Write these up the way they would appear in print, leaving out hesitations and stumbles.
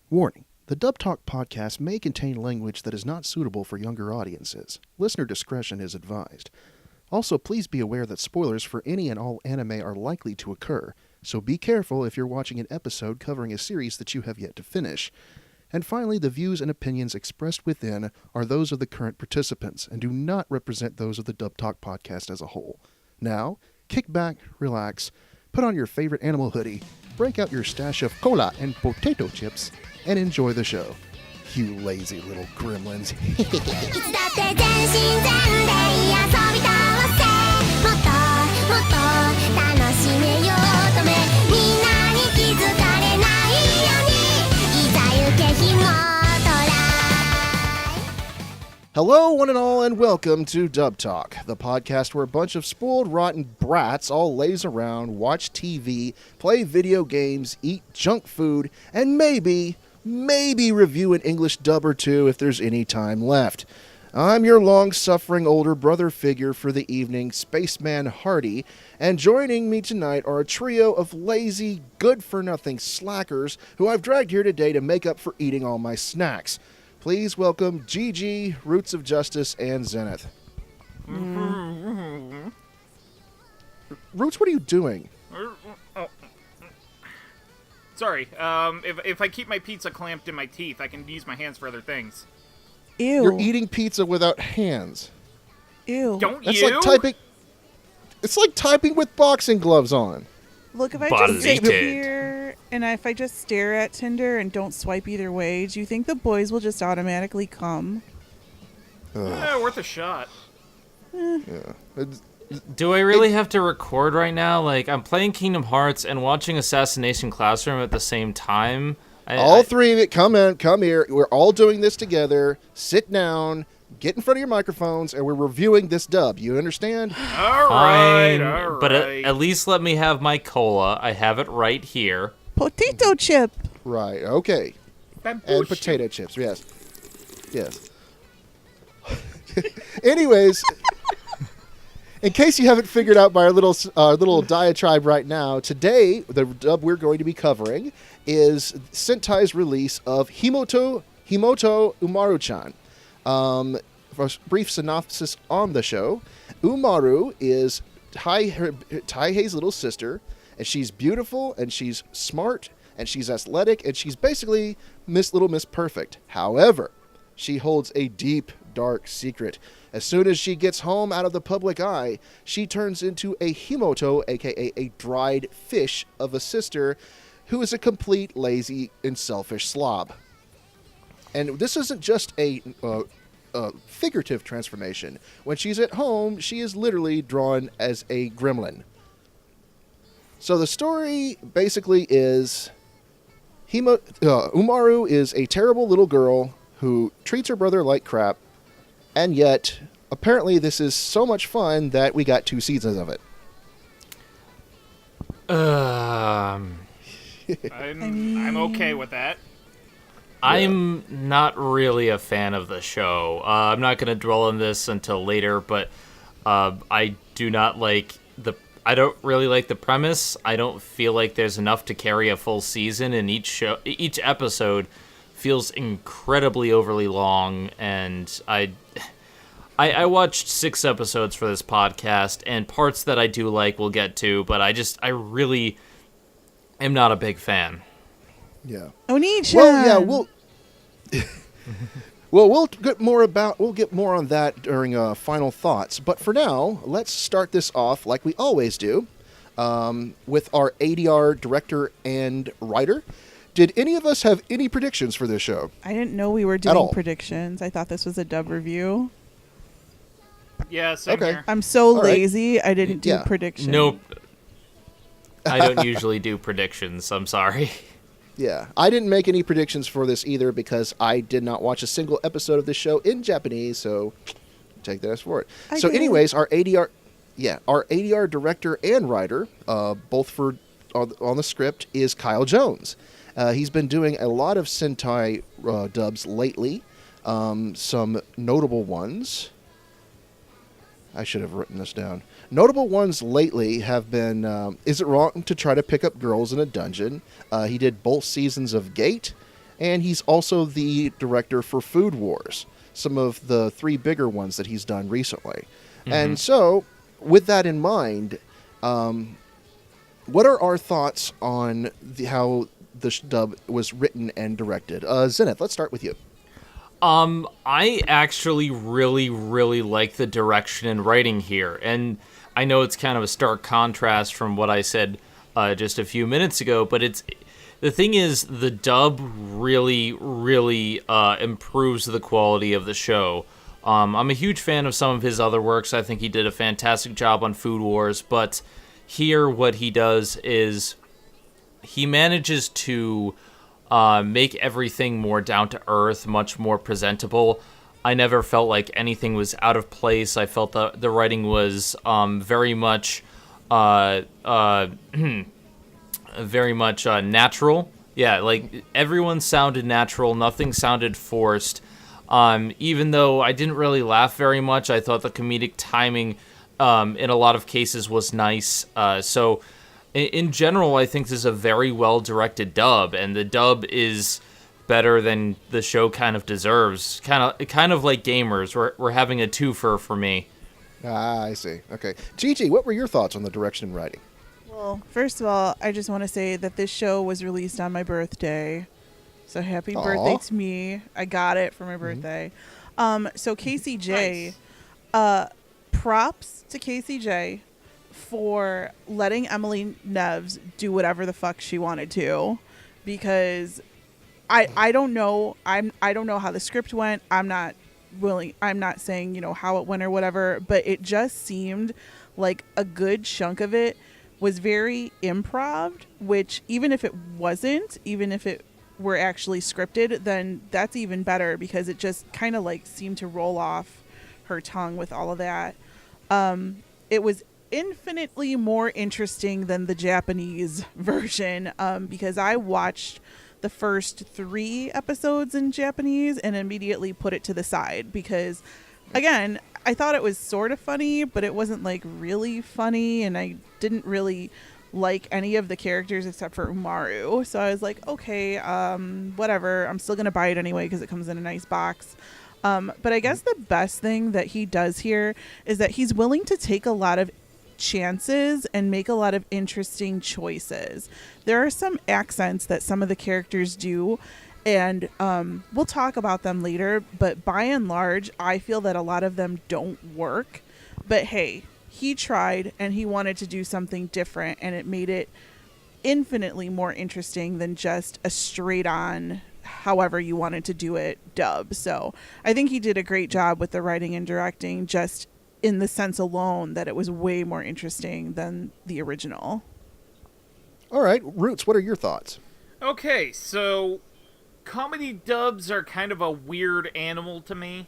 Warning. The Dub Talk podcast may contain language that is not suitable for younger audiences. Listener discretion is advised. Also, please be aware that spoilers for any and all anime are likely to occur, so be careful if you're watching an episode covering a series that you have yet to finish. And finally, the views and opinions expressed within are those of the current participants and do not represent those of the Dub Talk podcast as a whole. Now, kick back, relax, put on your favorite animal hoodie, break out your stash of cola and potato chips, and enjoy the show. You lazy little gremlins. いつだって全身全霊遊び倒せもっともっと楽しめようとめみんなに気づかれないようにいざ行けひもとら Hello, one and all, and welcome to Dub Talk, the podcast where a bunch of spoiled, rotten brats all laze around, watch TV, play video games, eat junk food, and maybe review an English dub or two if there's any time left. I'm your long-suffering older brother figure for the evening, Spaceman Hardy, and joining me tonight are a trio of lazy, good-for-nothing slackers who I've dragged here today to make up for eating all my snacks. Please welcome Gigi, Roots of Justice, and Zenith. Roots, what are you doing? Sorry, if I keep my pizza clamped in my teeth, I can use my hands for other things. Ew. You're eating pizza without hands. Ew. Don't That's you? like typing. It's like typing with boxing gloves on. Look, if I just sit here and if I just stare at Tinder and don't swipe either way, do you think the boys will just automatically come? Yeah, worth a shot. Yeah. Do I really have to record right now? Like, I'm playing Kingdom Hearts and watching Assassination Classroom at the same time. All three of it, come here. We're all doing this together. Sit down, get in front of your microphones, and we're reviewing this dub. You understand? All right. But at least let me have my cola. I have it right here. Potato chip. Right, okay. That And bullshit. potato chips, yes. Yes. Anyways, in case you haven't figured out by our little diatribe right now, today the dub we're going to be covering is Sentai's release of Himouto Umaru-Chan. For a brief synopsis on the show, Umaru is Taihei's little sister, and she's beautiful, and she's smart, and she's athletic, and she's basically Little Miss Perfect. However, she holds a deep, dark secret. As soon as she gets home out of the public eye, she turns into a Himouto, aka a dried fish of a sister, who is a complete, lazy, and selfish slob. And this isn't just a figurative transformation. When she's at home, she is literally drawn as a gremlin. So the story basically is Umaru is a terrible little girl who treats her brother like crap, and yet, apparently this is so much fun that we got 2 seasons of it. I'm okay with that. I'm not really a fan of the show. I'm not going to dwell on this until later, but I don't really like the premise. I don't feel like there's enough to carry a full season, and each episode feels incredibly overly long, and I watched 6 episodes for this podcast, and parts that I do like we'll get to, but I really am not a big fan. Yeah. Oni-chan. Well, yeah, we'll get more on that during final thoughts. But for now, let's start this off like we always do, with our ADR director and writer. Did any of us have any predictions for this show? I didn't know we were doing predictions. I thought this was a dub review. Yeah, same here. I'm so All right. lazy, I didn't do predictions. Nope. I don't usually do predictions. I'm sorry. Yeah, I didn't make any predictions for this either because I did not watch a single episode of this show in Japanese, so take that as for it. So anyways, our ADR director and writer, both on the script, is Kyle Jones. He's been doing a lot of Sentai dubs lately. Some notable ones. I should have written this down. Notable ones lately have been Is It Wrong to Try to Pick Up Girls in a Dungeon? He did both seasons of Gate. and he's also the director for Food Wars, some of the 3 bigger ones that he's done recently. And so, with that in mind, what are our thoughts on how the dub was written and directed? Zenith, let's start with you. I actually really, really like the direction and writing here, and I know it's kind of a stark contrast from what I said just a few minutes ago, but the thing is, the dub really, really improves the quality of the show. I'm a huge fan of some of his other works. I think he did a fantastic job on Food Wars, but here what he does is he manages to make everything more down to earth, much more presentable. I never felt like anything was out of place. I felt the writing was very much very much natural. Yeah, like everyone sounded natural. Nothing sounded forced. Even though I didn't really laugh very much, I thought the comedic timing in a lot of cases was nice. So in general, I think this is a very well-directed dub, and the dub is better than the show kind of deserves. Kind of like Gamers. We're having a twofer for me. Ah, I see. Okay. Gigi, what were your thoughts on the direction and writing? Well, first of all, I just want to say that this show was released on my birthday. So happy birthday to me. I got it for my birthday. So KCJ, props to KCJ for letting Emily Neves do whatever the fuck she wanted to, because I don't know. I don't know how the script went. I'm not saying, how it went or whatever, but it just seemed like a good chunk of it was very improv, which even if it were actually scripted, then that's even better, because it just kind of like seemed to roll off her tongue with all of that. It was infinitely more interesting than the Japanese version, because I watched the first 3 episodes in Japanese and immediately put it to the side, because again, I thought it was sort of funny, but it wasn't like really funny, and I didn't really like any of the characters except for Umaru. So I was like, okay, whatever. I'm still gonna buy it anyway because it comes in a nice box. But I guess the best thing that he does here is that he's willing to take a lot of chances and make a lot of interesting choices. There are some accents that some of the characters do, and we'll talk about them later, but by and large, I feel that a lot of them don't work. But hey, he tried and he wanted to do something different, and it made it infinitely more interesting than just a straight on however you wanted to do it dub. So I think he did a great job with the writing and directing, just in the sense alone that it was way more interesting than the original. All right, Roots, what are your thoughts? Okay, so comedy dubs are kind of a weird animal to me.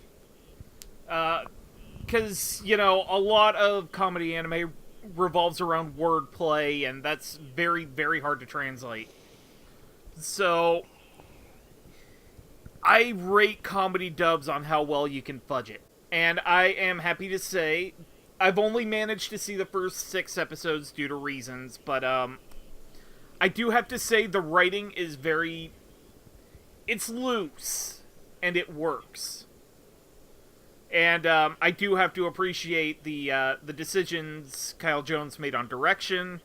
Because, a lot of comedy anime revolves around wordplay, and that's very, very hard to translate. So I rate comedy dubs on how well you can fudge it. And I am happy to say I've only managed to see the first 6 episodes due to reasons, but I do have to say the writing is it's loose, and it works. And I do have to appreciate the decisions Kyle Jones made on direction,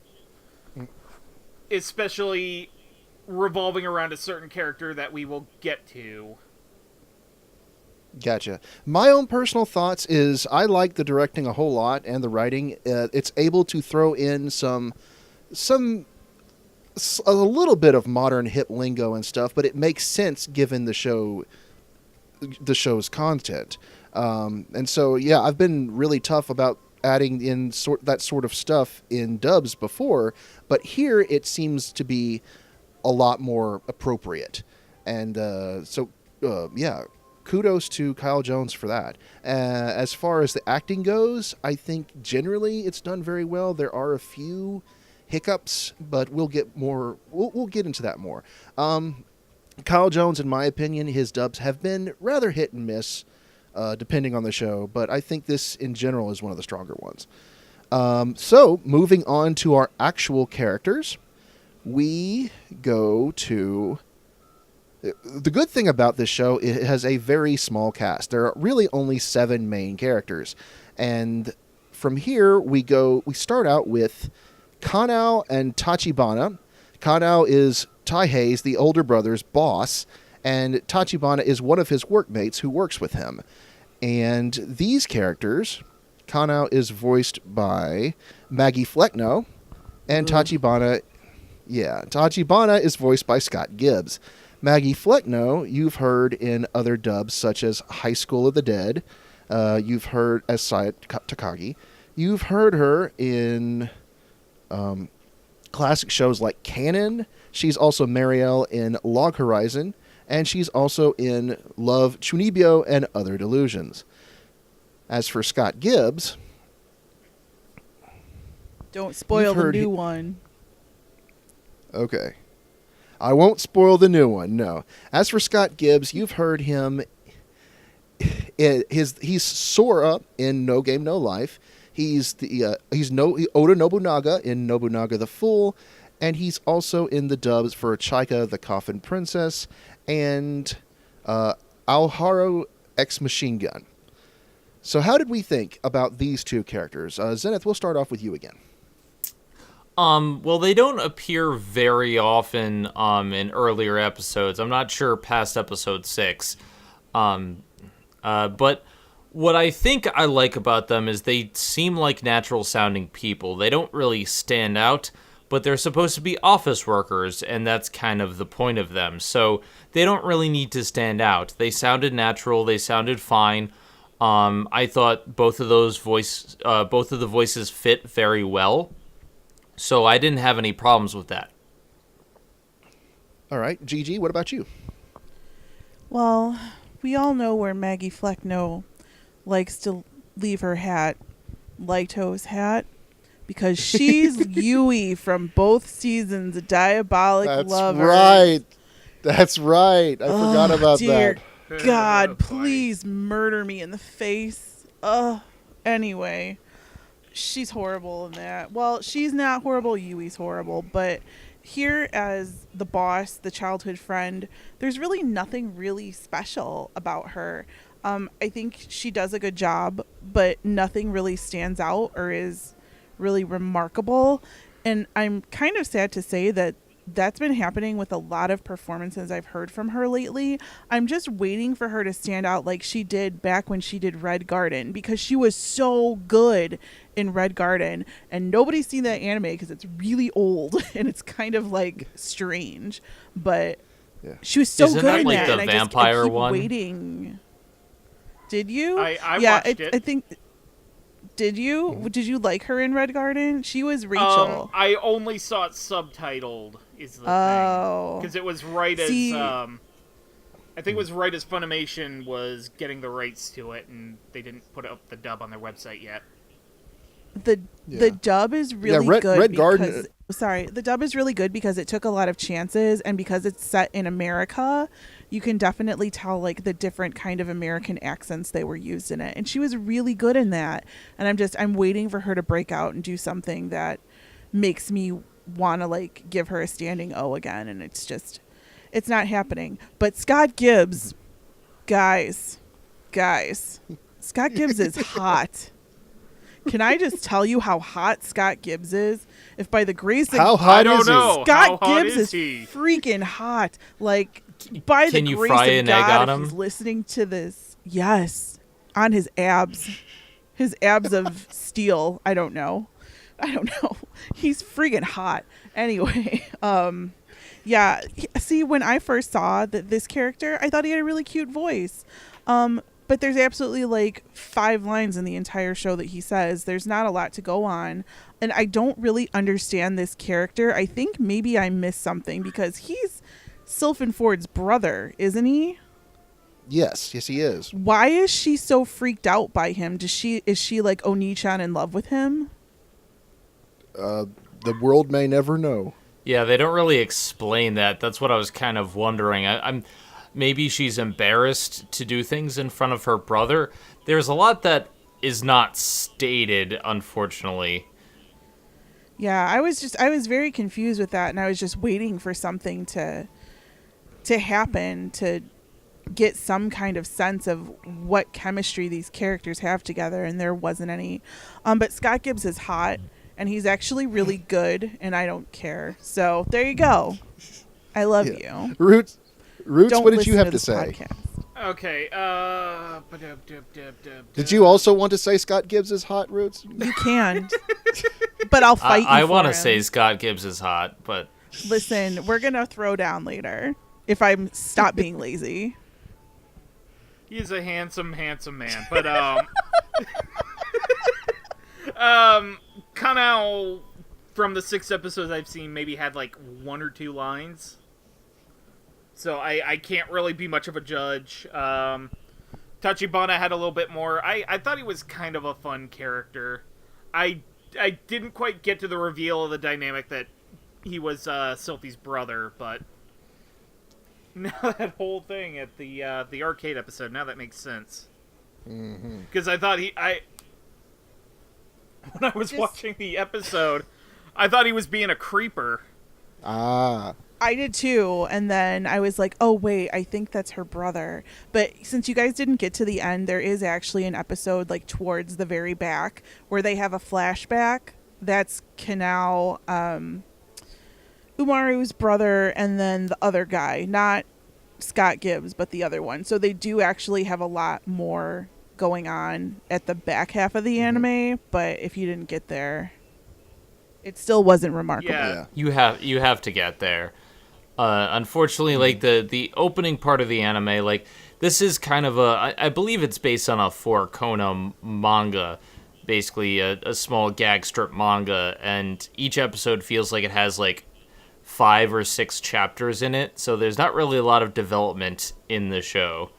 especially revolving around a certain character that we will get to. Gotcha. My own personal thoughts is I like the directing a whole lot and the writing. It's able to throw in a little bit of modern hip lingo and stuff, but it makes sense given the show's content. And so, yeah, I've been really tough about adding in that sort of stuff in dubs before, but here it seems to be a lot more appropriate. And yeah, kudos to Kyle Jones for that. As far as the acting goes, I think generally it's done very well. There are a few hiccups, but we'll get into that more. Kyle Jones, in my opinion, his dubs have been rather hit and miss, depending on the show, but I think this in general is one of the stronger ones. So moving on to our actual characters, we go to The good thing about this show, it has a very small cast. There are really only 7 main characters. And from here, we start out with Kanao and Tachibana. Kanao is Taihei's, the older brother's, boss, and Tachibana is one of his workmates who works with him. And these characters, Kanao is voiced by Maggie Flecknoe, and Tachibana is voiced by Scott Gibbs. Maggie Flecknoe, you've heard in other dubs such as High School of the Dead. You've heard as Sayat Takagi. You've heard her in classic shows like Canon. She's also Marielle in Log Horizon. And she's also in Love, Chunibyo, and Other Delusions. As for Scott Gibbs... Don't spoil the new one. Okay. I won't spoil the new one, no. As for Scott Gibbs, you've heard him. He's Sora in No Game No Life. He's Oda Nobunaga in Nobunaga the Fool, and he's also in the dubs for Chaika the Coffin Princess and Aoharu X Machine Gun. So how did we think about these two characters? Zenith, we'll start off with you again. Well, they don't appear very often in earlier episodes. I'm not sure past episode 6. But what I think I like about them is they seem like natural-sounding people. They don't really stand out, but they're supposed to be office workers, and that's kind of the point of them. So they don't really need to stand out. They sounded natural. They sounded fine. I thought both of the voices fit very well. So I didn't have any problems with that. All right. Gigi, what about you? Well, we all know where Maggie Flecknoe likes to leave her hat, Lito's hat, because she's Yui from both seasons of Diabolic Lovers. That's right. I forgot about dear that. God, please murder me in the face. Anyway. She's horrible in that. Well, she's not horrible. Yui's horrible. But here as the boss, the childhood friend, there's really nothing really special about her. I think she does a good job, but nothing really stands out or is really remarkable. And I'm kind of sad to say that that's been happening with a lot of performances I've heard from her lately. I'm just waiting for her to stand out like she did back when she did Red Garden, because she was so good in Red Garden, and nobody's seen that anime because it's really old and it's kind of like strange, but she was so Isn't good that in like that, the and I vampire keep one? waiting. Did you? I watched it. I think. Did you? Did you like her in Red Garden? She was Rachel. I only saw it subtitled. Is the thing, because it was right as I think it was right as Funimation was getting the rights to it, and they didn't put up the dub on their website yet. The dub is really good. Red Garden. The dub is really good because it took a lot of chances, and because it's set in America, you can definitely tell like the different kind of American accents they were used in it, and she was really good in that. And I'm waiting for her to break out and do something that makes me want to like give her a standing O again, and it's not happening. But Scott Gibbs, guys, Scott Gibbs is hot. Can I just tell you how hot Scott Gibbs is? If by the grace of Scott Gibbs is freaking hot. Like, by the grace of God, if he's listening to this, yes, on his abs of steel. I don't know. He's freaking hot. Anyway, yeah. See, when I first saw this character, I thought he had a really cute voice. But there's absolutely like 5 lines in the entire show that he says. There's not a lot to go on. And I don't really understand this character. I think maybe I missed something because he's Sylphynford's brother, isn't he? Yes, he is. Why is she so freaked out by him? Is she like Oni-chan in love with him? The world may never know. Yeah, they don't really explain that. That's what I was kind of wondering. Maybe she's embarrassed to do things in front of her brother. There's a lot that is not stated, unfortunately. Yeah, I was very confused with that, and I was just waiting for something to to happen to get some kind of sense of what chemistry these characters have together, and there wasn't any. But Scott Gibbs is hot, and he's actually really good, and I don't care. So there you go. I love you. Roots, Don't what did you listen have to this say? podcast. Okay, Did you also want to say Scott Gibbs is hot, Roots? You can, but I'll fight you. I want to him. say Scott Gibbs is hot, but Listen, we're gonna throw down later if I stop being lazy. He's a handsome man, but Kanao, from the 6 episodes I've seen, maybe had like 1 or 2 lines. So I can't really be much of a judge. Tachibana had a little bit more. I thought he was kind of a fun character. I didn't quite get to the reveal of the dynamic that he was Sylphie's brother, but now that whole thing at the arcade episode, now that makes sense. Because I thought when I was watching the episode, I thought he was being a creeper. Ah. I did too, and then I was like, oh wait, I think that's her brother. But since you guys didn't get to the end, there is actually an episode like towards the very back where they have a flashback. That's Kanao, Umaru's brother, and then the other guy, not Scott Gibbs, but the other one. So they do actually have a lot more going on at the back half of the anime, but if you didn't get there, it still wasn't remarkable. Yeah. you have to get there. Unfortunately, like the opening part of the anime, like this is kind of I believe it's based on a 4-kona manga, basically a small gag strip manga, and each episode feels like it has like 5 or 6 chapters in it, so there's not really a lot of development in the show.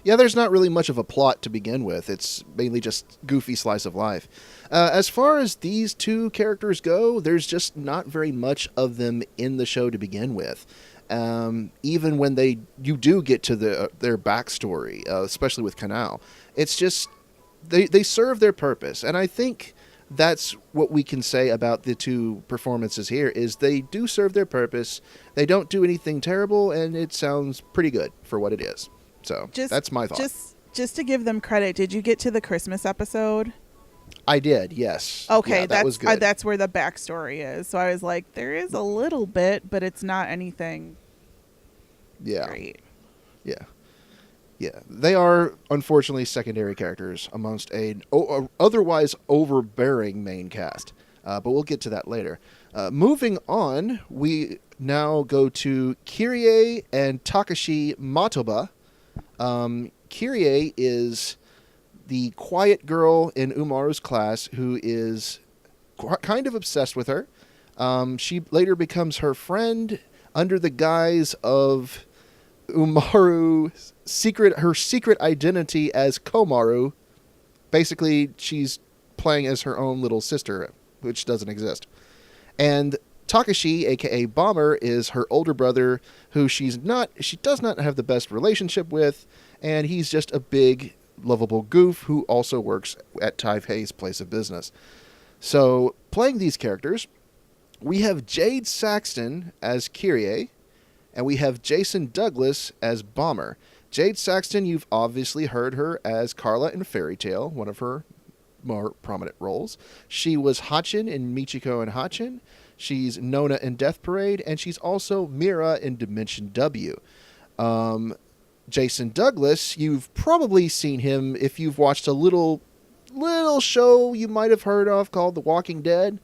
Yeah, there's not really much of a plot to begin with. It's mainly just goofy slice of life. As far as these 2 characters go, there's just not very much of them in the show to begin with. Even when you do get to their backstory, especially with Kanao, it's just they serve their purpose, and I think that's what we can say about the 2 performances here. Is they do serve their purpose. They don't do anything terrible, and it sounds pretty good for what it is. So that's my thought. Just to give them credit, did you get to the Christmas episode? I did, yes. Okay, yeah, that was good. That's where the backstory is. So I was like, there is a little bit, but it's not anything great. Yeah. Yeah. They are, unfortunately, secondary characters amongst a otherwise overbearing main cast. But we'll get to that later. Moving on, we now go to Kirie and Takeshi Matoba. Kirie is the quiet girl in Umaru's class who is kind of obsessed with her. She later becomes her friend under the guise of Umaru's her secret identity as Komaru. Basically, she's playing as her own little sister, which doesn't exist. And Takeshi, aka Bomber, is her older brother who she does not have the best relationship with, and he's just a big, lovable goof who also works at Taihei's place of business. So, playing these characters, we have Jade Saxton as Kirie, and we have Jason Douglas as Bomber. Jade Saxton, you've obviously heard her as Carla in Fairy Tail, one of her more prominent roles. She was Hachin in Michiko and Hachin. She's Nona in Death Parade, and she's also Mira in Dimension W. Jason Douglas, you've probably seen him if you've watched a little show you might have heard of called The Walking Dead.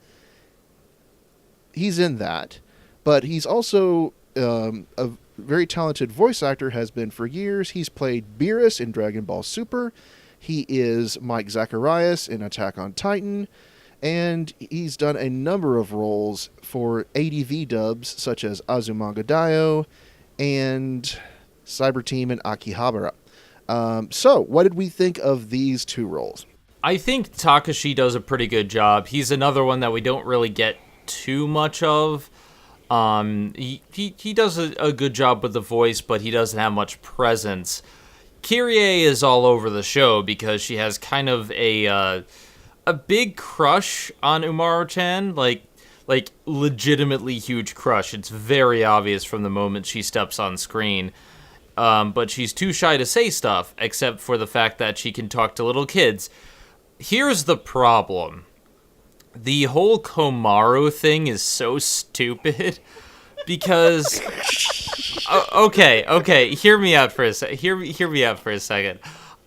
He's in that, but he's also a very talented voice actor, has been for years. He's played Beerus in Dragon Ball Super. He is Mike Zacharias in Attack on Titan. And he's done a number of roles for ADV dubs, such as Azumanga Daioh and Cyber Team and Akihabara. So, what did we think of these 2 roles? I think Takashi does a pretty good job. He's another one that we don't really get too much of. He does a good job with the voice, but he doesn't have much presence. Kirie is all over the show because she has kind of a big crush on Umaru-Chan. Like like, legitimately huge crush. It's very obvious from the moment she steps on screen. But she's too shy to say stuff, except for the fact that she can talk to little kids. Here's the problem. The whole Komaru thing is so stupid because okay, hear me out for a second.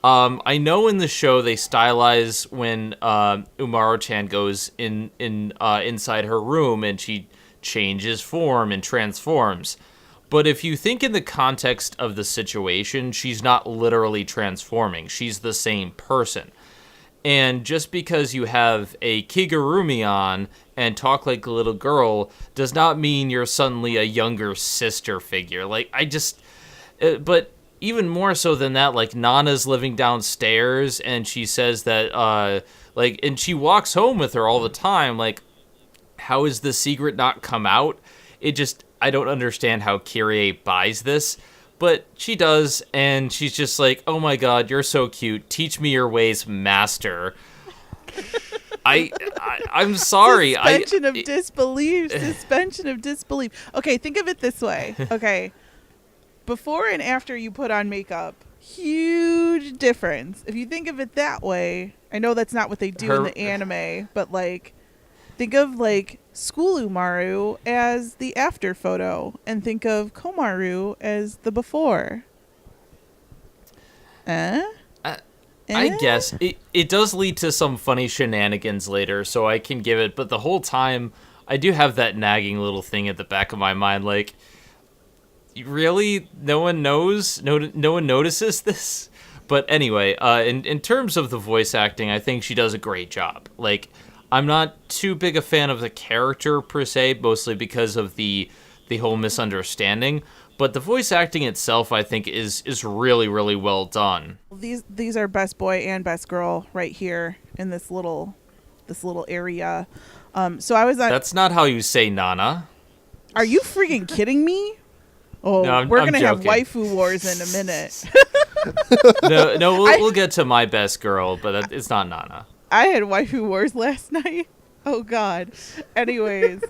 I know in the show they stylize when Umaru-Chan goes inside her room and she changes form and transforms. But if you think in the context of the situation, she's not literally transforming. She's the same person. And just because you have a kigurumi on and talk like a little girl does not mean you're suddenly a younger sister figure. Like, but even more so than that, like, Nana's living downstairs and she says that, and she walks home with her all the time. Like, how is the secret not come out? I don't understand how Kirie buys this. But she does, and she's just like, oh my god, you're so cute. Teach me your ways, master. I'm sorry. Suspension of disbelief. Okay, think of it this way. Okay. Before and after you put on makeup, huge difference. If you think of it that way, I know that's not what they do in the anime, but like, think of like School Umaru as the after photo, and think of Komaru as the before. I guess it does lead to some funny shenanigans later, so I can give it. But the whole time, I do have that nagging little thing at the back of my mind, like, really, no one knows, no one notices this. But anyway, in terms of the voice acting, I think she does a great job. Like, I'm not too big a fan of the character per se, mostly because of the whole misunderstanding. But the voice acting itself, I think, is really, really well done. These are best boy and best girl right here in this little area. So I was on. That's not how you say Nana. Are you freaking kidding me? Oh, no, we're gonna have joking. waifu wars in a minute. No, we'll get to my best girl, but it's not Nana. I had waifu wars last night. Oh God. Anyways,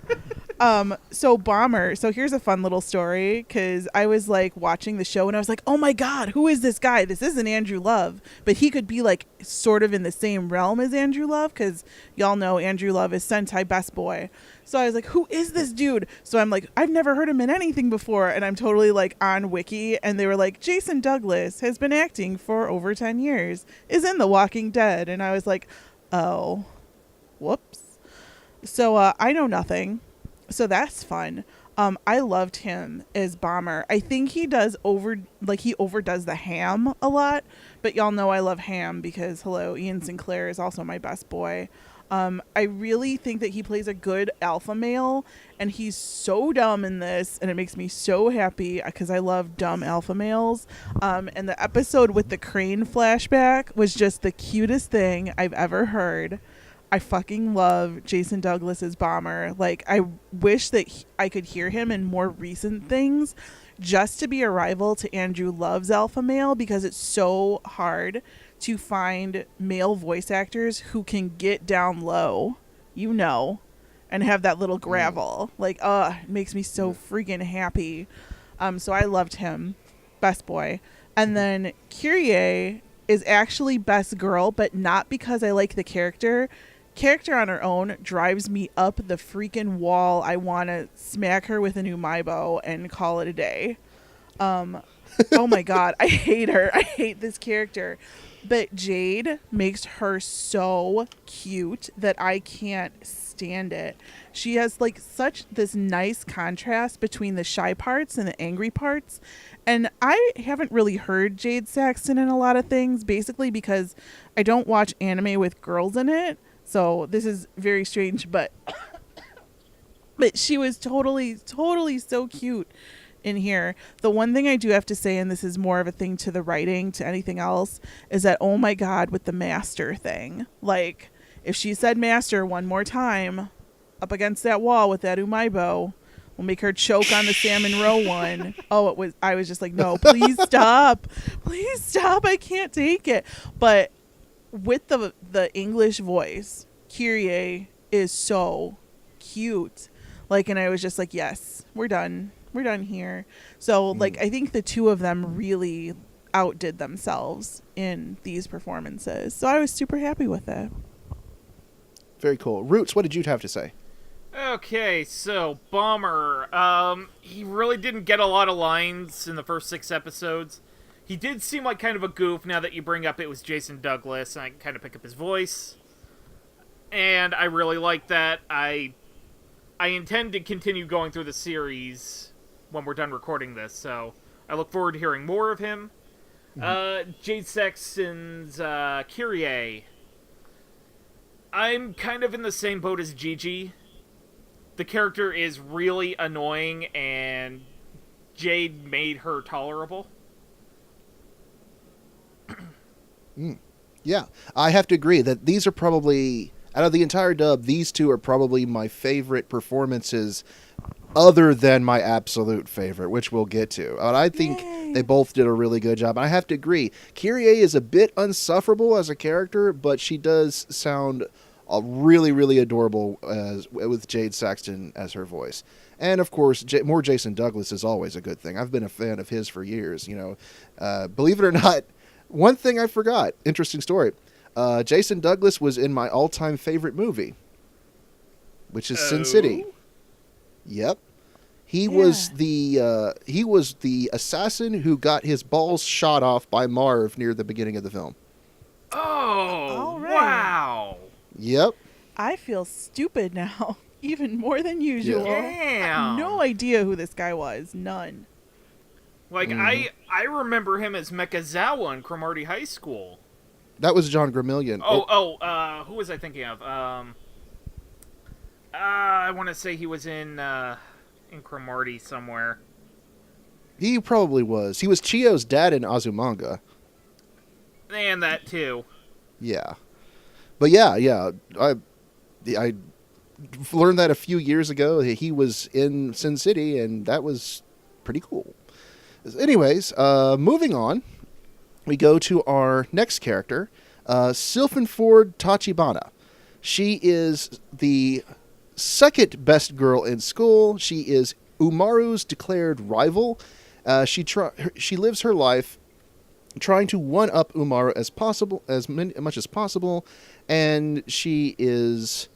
so Bomber. So here's a fun little story, because I was like watching the show and I was like, oh my God, who is this guy? This isn't Andrew Love, but he could be like sort of in the same realm as Andrew Love, because y'all know Andrew Love is Sentai Best Boy. So I was like, who is this dude? So I'm like, I've never heard him in anything before. And I'm totally like on Wiki, and they were like, Jason Douglas has been acting for over 10 years, is in The Walking Dead. And I was like, oh, whoops. So I know nothing. So that's fun. I loved him as Bomber. I think he overdoes the ham a lot, but y'all know I love ham because, hello, Ian Sinclair is also my best boy. I really think that he plays a good alpha male, and he's so dumb in this, and it makes me so happy because I love dumb alpha males. And the episode with the crane flashback was just the cutest thing I've ever heard. I fucking love Jason Douglas's Bomber. Like, I wish that I could hear him in more recent things just to be a rival to Andrew Love's alpha male, because it's so hard to find male voice actors who can get down low, and have that little gravel. Like, it makes me so freaking happy. So I loved him. Best boy. And then Kirie is actually best girl, but not because I like the character. Character on her own drives me up the freaking wall. I want to smack her with an umaibo and call it a day. Oh my God, I hate her. I hate this character. But Jade makes her so cute that I can't stand it. She has like such this nice contrast between the shy parts and the angry parts. And I haven't really heard Jade Saxton in a lot of things, basically because I don't watch anime with girls in it. So this is very strange, but she was totally so cute in here. The one thing I do have to say, and this is more of a thing to the writing to anything else, is that, oh my God, with the master thing, like, if she said master one more time up against that wall with that umaibo, we'll make her choke on the salmon roe one. I was just like, no, please stop. Please stop. I can't take it. But with the English voice, Kirie is so cute. Like, and I was just like, yes, we're done here. So like, I think the two of them really outdid themselves in these performances. So I was super happy with it. Very cool. Roots, what did you have to say? Okay, so Bomber, he really didn't get a lot of lines in the first 6 episodes. He did seem like kind of a goof now that you bring up it was Jason Douglas, and I can kind of pick up his voice. And I really like that. I intend to continue going through the series when we're done recording this, so I look forward to hearing more of him. Jade Sexton's Kirie. I'm kind of in the same boat as Gigi. The character is really annoying, and Jade made her tolerable. Yeah, I have to agree that these are probably, out of the entire dub, these two are probably my favorite performances other than my absolute favorite, which we'll get to. And I think they both did a really good job. And I have to agree, Kirie is a bit unsufferable as a character, but she does sound really, really adorable with Jade Saxton as her voice. And, of course, more Jason Douglas is always a good thing. I've been a fan of his for years, you know. Believe it or not, one thing I forgot, interesting story, Jason Douglas was in my all-time favorite movie, which is Sin City. Yep. He was the assassin who got his balls shot off by Marv near the beginning of the film. Oh, all right. Wow. Yep. I feel stupid now, even more than usual. Yeah. I have no idea who this guy was. None. Like, I remember him as Mekazawa in Cromartie High School. That was John Gramillion. Who was I thinking of? I want to say he was in Cromartie somewhere. He probably was. He was Chiyo's dad in Azumanga. And that, too. Yeah. But yeah, I learned that a few years ago. He was in Sin City, and that was pretty cool. Anyways, moving on, we go to our next character, Sylphynford Tachibana. She is the second best girl in school. She is Umaru's declared rival. She lives her life trying to one-up Umaru as much as possible, and she is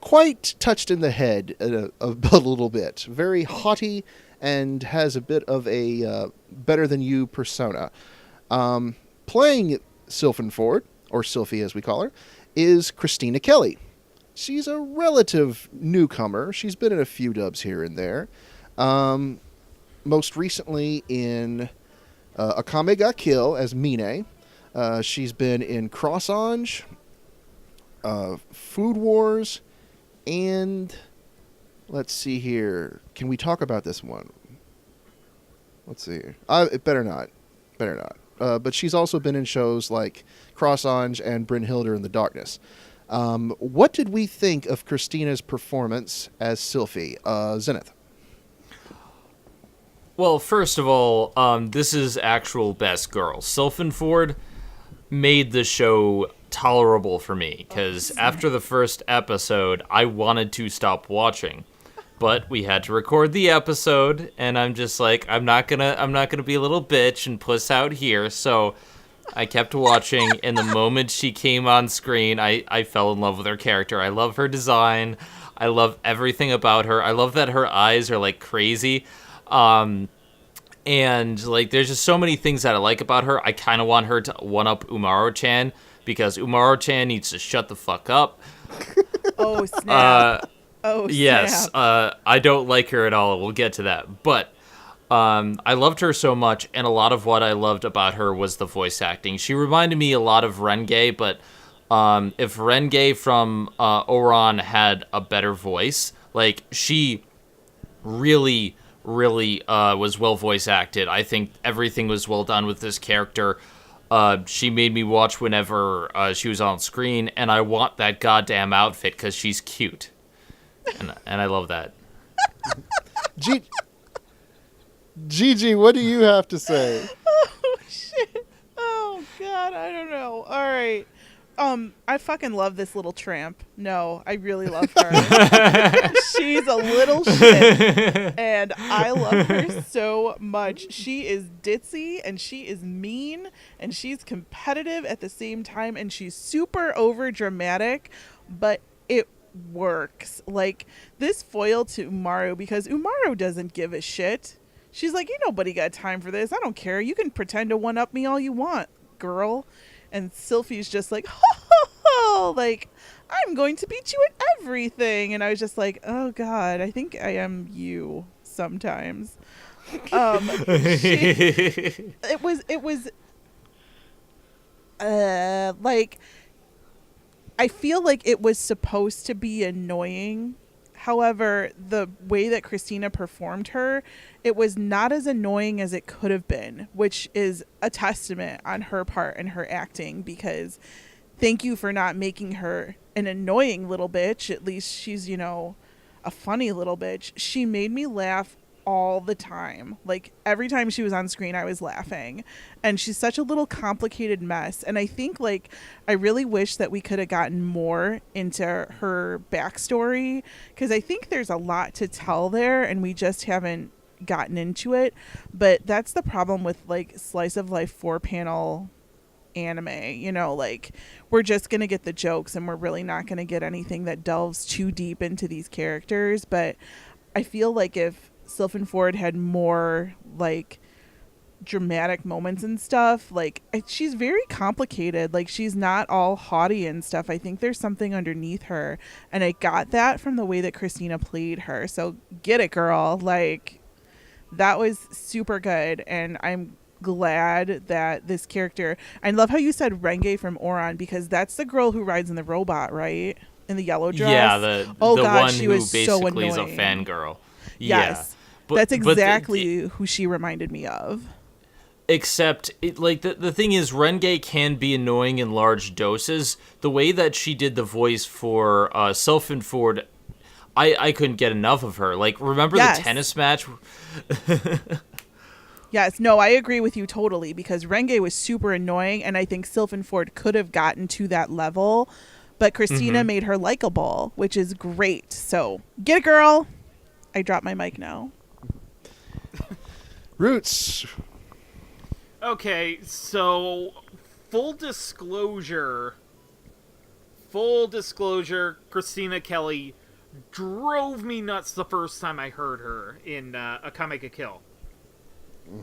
quite touched in the head a little bit. Very haughty and has a bit of a better-than-you persona. Playing Sylphynford, or Sylphie as we call her, is Christina Kelly. She's a relative newcomer. She's been in a few dubs here and there. Most recently in Akame ga Kill as Mine. She's been in Cross-Ange, Food Wars, and let's see here. Can we talk about this one? Let's see. Better not. But she's also been in shows like Cross-Ange and Brynhilde in the Darkness. What did we think of Christina's performance as Sylphie? Zenith. Well, first of all, this is actual best girl. Sylphynford made the show tolerable for me, because after the first episode, I wanted to stop watching. But we had to record the episode, and I'm just like, I'm not gonna be a little bitch and puss out here, so I kept watching, and the moment she came on screen, I fell in love with her character. I love her design. I love everything about her. I love that her eyes are, like, crazy. And, like, there's just so many things that I like about her. I kind of want her to one-up Umaru-Chan, because Umaru-Chan needs to shut the fuck up. Oh, snap. Yes, I don't like her at all. We'll get to that. But I loved her so much, and a lot of what I loved about her was the voice acting. She reminded me a lot of Renge, but if Renge from Oran had a better voice, like, she really was well voice acted. I think everything was well done with this character. She made me watch whenever she was on screen, and I want that goddamn outfit because she's cute. And I love that. Gigi, what do you have to say? Oh, shit. Oh, God, I don't know. All right. I fucking love this little tramp. No, I really love her. She's a little shit, and I love her so much. She is ditzy, and she is mean, and she's competitive at the same time, and she's super over dramatic, but it works. Like, this foil to Umaru, because Umaru doesn't give a shit. She's like, ain't nobody got time for this. I don't care. You can pretend to one-up me all you want, girl. And Sylphie's just like, ho, ho, ho, like, I'm going to beat you at everything. And I was just like, oh, God, I think I am you sometimes. It was like, I feel like it was supposed to be annoying. However, the way that Christina performed her, it was not as annoying as it could have been, which is a testament on her part and her acting, because thank you for not making her an annoying little bitch. At least she's, you know, a funny little bitch. She made me laugh all the time. Like, every time she was on screen, I was laughing. And she's such a little complicated mess. And I think, like, I really wish that we could have gotten more into her backstory, because I think there's a lot to tell there, and we just haven't gotten into it. But that's the problem with, like, slice of life 4-panel anime. You know, like, we're just gonna get the jokes, and we're really not gonna get anything that delves too deep into these characters. But I feel like if Sylphynford had more, like, dramatic moments and stuff, like, she's very complicated. Like, she's not all haughty and stuff. I think there's something underneath her, and I got that from the way that Christina played her. So get it, girl. Like, that was super good, and I'm glad that this character, I love how you said Renge from Oran, because that's the girl who rides in the robot, right? In the yellow dress. Yeah, the God, one she who was so basically is a annoying. fangirl. Yes. Yeah. That's exactly who she reminded me of. Except, the thing is, Renge can be annoying in large doses. The way that she did the voice for Sylphynford, I couldn't get enough of her. Like, remember the tennis match? Yes, no, I agree with you totally, because Renge was super annoying, and I think Sylphynford could have gotten to that level, but Christina made her likable, which is great. So, get it, girl! I dropped my mic now. Roots. Okay, so full disclosure, Christina Kelly drove me nuts the first time I heard her in Akame Kill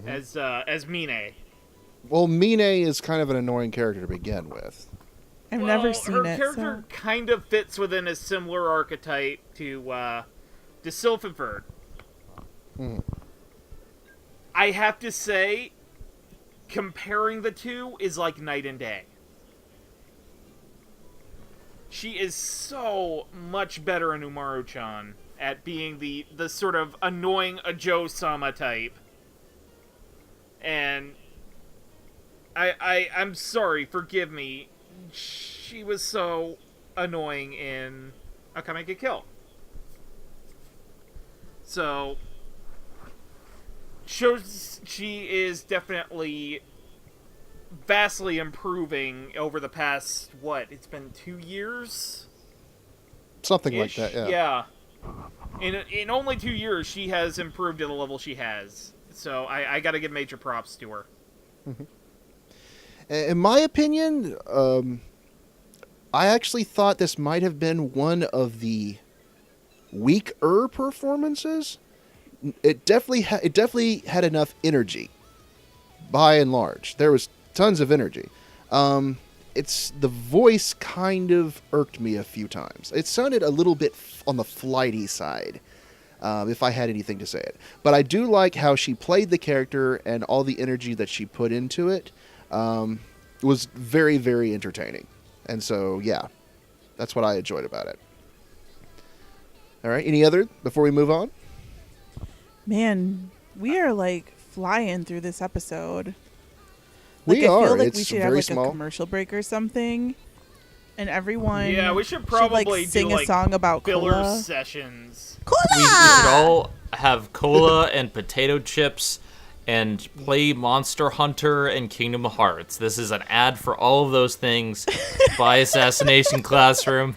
as Mine. Well, Mine is kind of an annoying character to begin with. I've never seen her it. character kind of fits within a similar archetype to Sylphynford. I have to say, comparing the two is like night and day. She is so much better in Umaru-Chan at being the sort of annoying Ajo-sama type. And I'm sorry, forgive me. She was so annoying in Akame Kill. So shows she is definitely vastly improving over the past, it's been 2 years? Something like that, yeah. Yeah. In only 2 years, she has improved to the level she has. So I gotta give major props to her. In my opinion, I actually thought this might have been one of the weaker performances. It definitely had enough energy. By and large, there was tons of energy. It's the voice kind of irked me a few times. It sounded a little bit on the flighty side, if I had anything to say it. But I do like how she played the character, and all the energy that she put into it was very, very entertaining. And so, yeah, that's what I enjoyed about it. All right, any other before we move on? Man, we are like flying through this episode. We are. I feel like it's we should very have like small. a commercial break or something, and everyone. Yeah, we should probably like, sing do, a song about filler cola sessions. Cola. We should all have cola and potato chips and play Monster Hunter and Kingdom Hearts. This is an ad for all of those things by Assassination Classroom.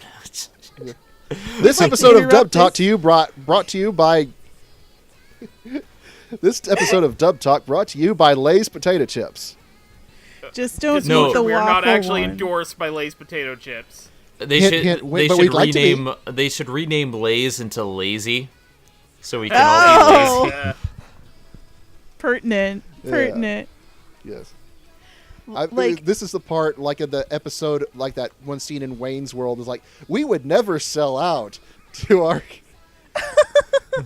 This episode of Dub Talk to you brought to you by this episode of Dub Talk brought to you by Lay's potato chips. Just don't No. eat the We're waffle not actually one. endorsed by Lay's potato chips. They Hint, should hint, they but should we'd like to be. rename they should rename Lay's into Lazy, so we can all be Oh! lazy. Yeah. Pertinent. Yes. Like, This is the part, like in the episode, like that one scene in Wayne's World is like, we would never sell out to our.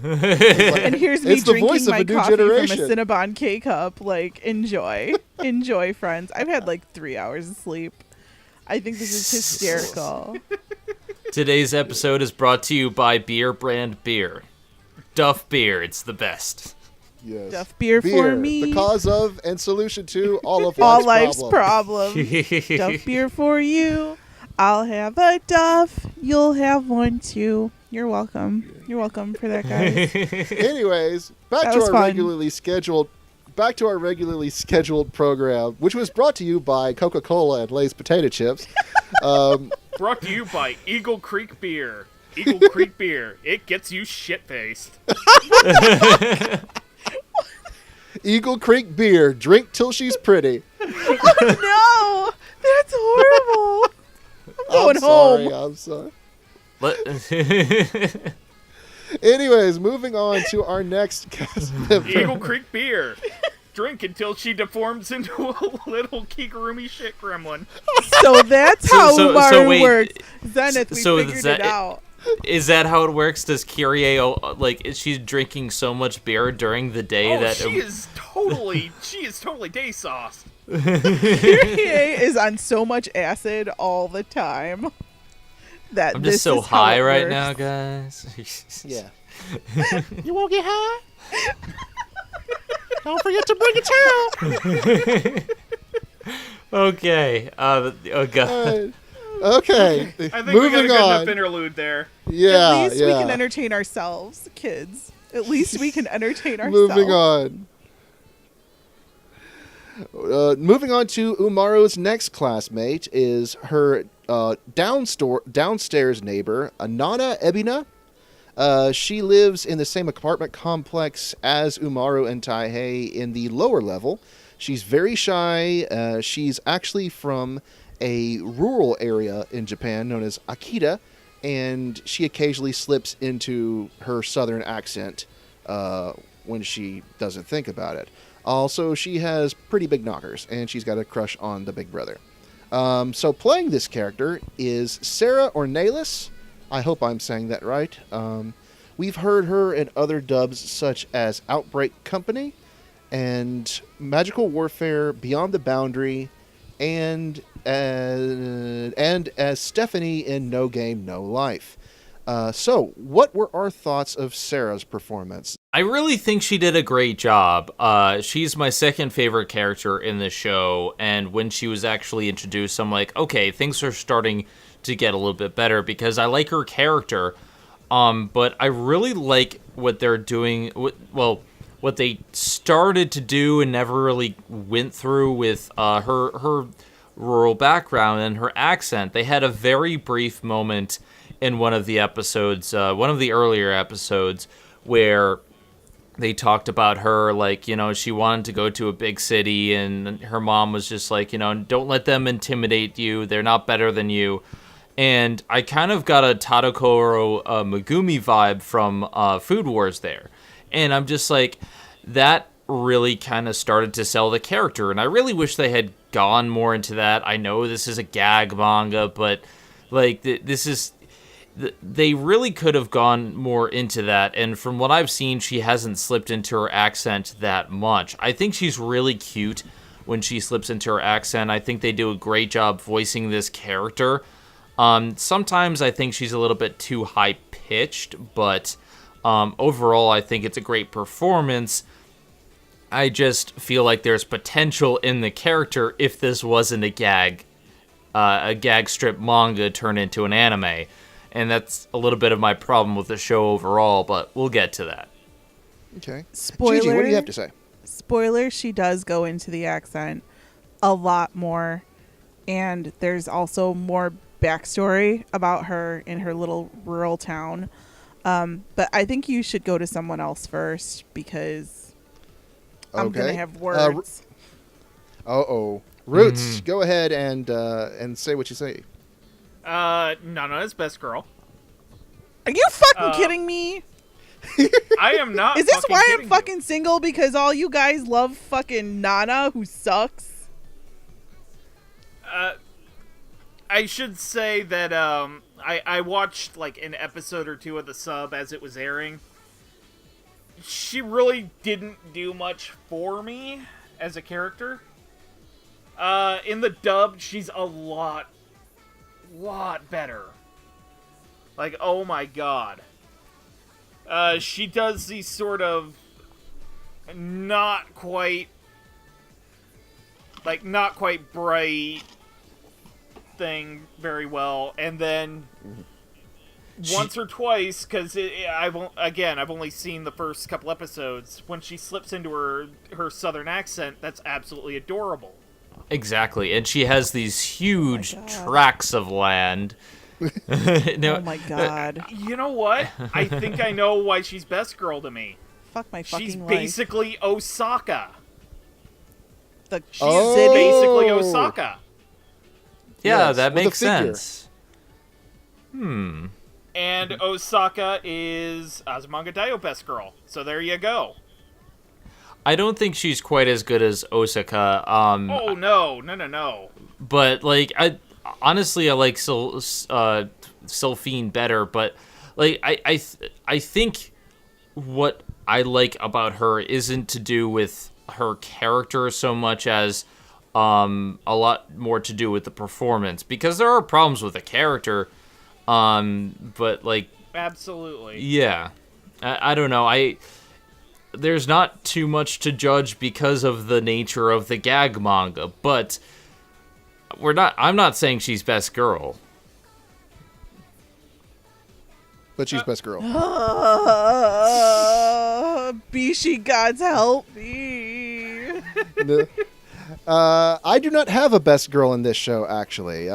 and here's me It's the drinking voice of my a new coffee generation. from a Cinnabon K-cup. Like, enjoy. Enjoy, friends. I've had like 3 hours of sleep. I think this is hysterical. Today's episode is brought to you by Beer Brand Beer. Duff Beer, it's the best. Yes. Duff beer for me. The cause of and solution to all of All life's life's problems. problems. Duff beer for you. I'll have a Duff. You'll have one too. You're welcome. You're welcome for that, guys. Anyways, back That to was our fun. regularly scheduled program, which was brought to you by Coca-Cola and Lay's potato chips. Brought to you by Eagle Creek Beer. Eagle Creek Beer. It gets you shit-faced. Eagle Creek beer. Drink till she's pretty. No, that's horrible. I'm going home. I'm sorry. Let- Anyways, moving on to our next cast member. Eagle Creek Beer. Drink until she deforms into a little Kigurumi shit gremlin. So that's how so Umaru wait, works. Zenith, we so figured is it that- out. Is that how it works? Does Kirie, like, is she drinking so much beer during the day Oh, that... she is totally day sauced. Kirie is on so much acid all the time. That I'm this just so is how high it right works. now, guys. Yeah. You won't get high? Don't forget to bring a towel. Okay. Oh, God. Okay. I think we got a moving good enough on. interlude there. Yeah. At least we can yeah. entertain ourselves, kids. At least we can entertain ourselves. Moving on. Moving on to Umaru's next classmate is her downstairs neighbor, Nana Ebina. She lives in the same apartment complex as Umaru and Taihei in the lower level. She's very shy. She's actually from a rural area in Japan known as Akita, and she occasionally slips into her southern accent when she doesn't think about it. Also, she has pretty big knockers, and she's got a crush on the big brother. So playing this character is Sarah Ornelas. I hope I'm saying that right. We've heard her in other dubs such as Outbreak Company and Magical Warfare Beyond the Boundary, and as Stephanie in No Game, No Life. So, what were our thoughts of Sarah's performance? I really think she did a great job. She's my second favorite character in the show, and when she was actually introduced, I'm like, okay, things are starting to get a little bit better because I like her character. But I really like what they're doing. What they started to do and never really went through with her rural background and her accent. They had a very brief moment in one of the episodes, one of the earlier episodes, where they talked about her, like, you know, she wanted to go to a big city, and her mom was just like, you know, don't let them intimidate you. They're not better than you. And I kind of got a Tadokoro Megumi vibe from Food Wars there. And I'm just like, that really kind of started to sell the character. And I really wish they had gone more into that. I know this is a gag manga, but like they really could have gone more into that. And from what I've seen, she hasn't slipped into her accent that much. I think she's really cute when she slips into her accent. I think they do a great job voicing this character. Sometimes I think she's a little bit too high-pitched, but overall I think it's a great performance. I just feel like there's potential in the character if this wasn't a gag strip manga turned into an anime. And that's a little bit of my problem with the show overall, but we'll get to that. Okay. Spoiler. Gigi, what do you have to say? spoiler, she does go into the accent a lot more. And there's also more backstory about her in her little rural town. But I think you should go to someone else first because I'm going to have words. Roots, go ahead and say what you say. Nana's best girl. Are you fucking kidding me? I am not. Is this why I'm kidding fucking you. single? Because all you guys love fucking Nana, who sucks? I should say that I watched like an episode or two of the sub as it was airing. She really didn't do much for me as a character. In the dub, she's a lot better. Like, oh my god. She does these sort of not quite bright thing very well, and then once or twice, because I've only seen the first couple episodes, when she slips into her southern accent, that's absolutely adorable. Exactly, and she has these huge tracts of land. Oh my god. You know what? I think I know why she's best girl to me. Fuck my fucking She's life. basically Osaka. The She's city. basically Osaka. Yeah, Yes, that with a makes figure. sense. And Osaka is Azumanga Daioh best girl. So there you go. I don't think she's quite as good as Osaka. Oh no. But like, I honestly like Sylphine better. But like, I think what I like about her isn't to do with her character so much as a lot more to do with the performance, because there are problems with the character. But like, Absolutely. yeah, I don't know. There's not too much to judge because of the nature of the gag manga, but I'm not saying she's best girl. But she's best girl. Bishi gods help me. No. I do not have a best girl in this show, actually.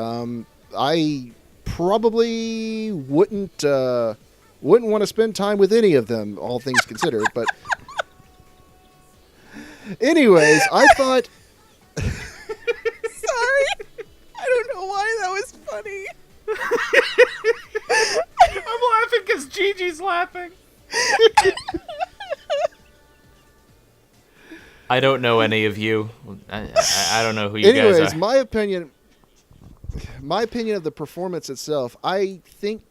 I probably wouldn't want to spend time with any of them, all things considered. But anyways, I thought... Sorry. I don't know why that was funny. I'm laughing because Gigi's laughing. I don't know any of you. I don't know who you Anyways, guys are. my opinion of the performance itself, I think,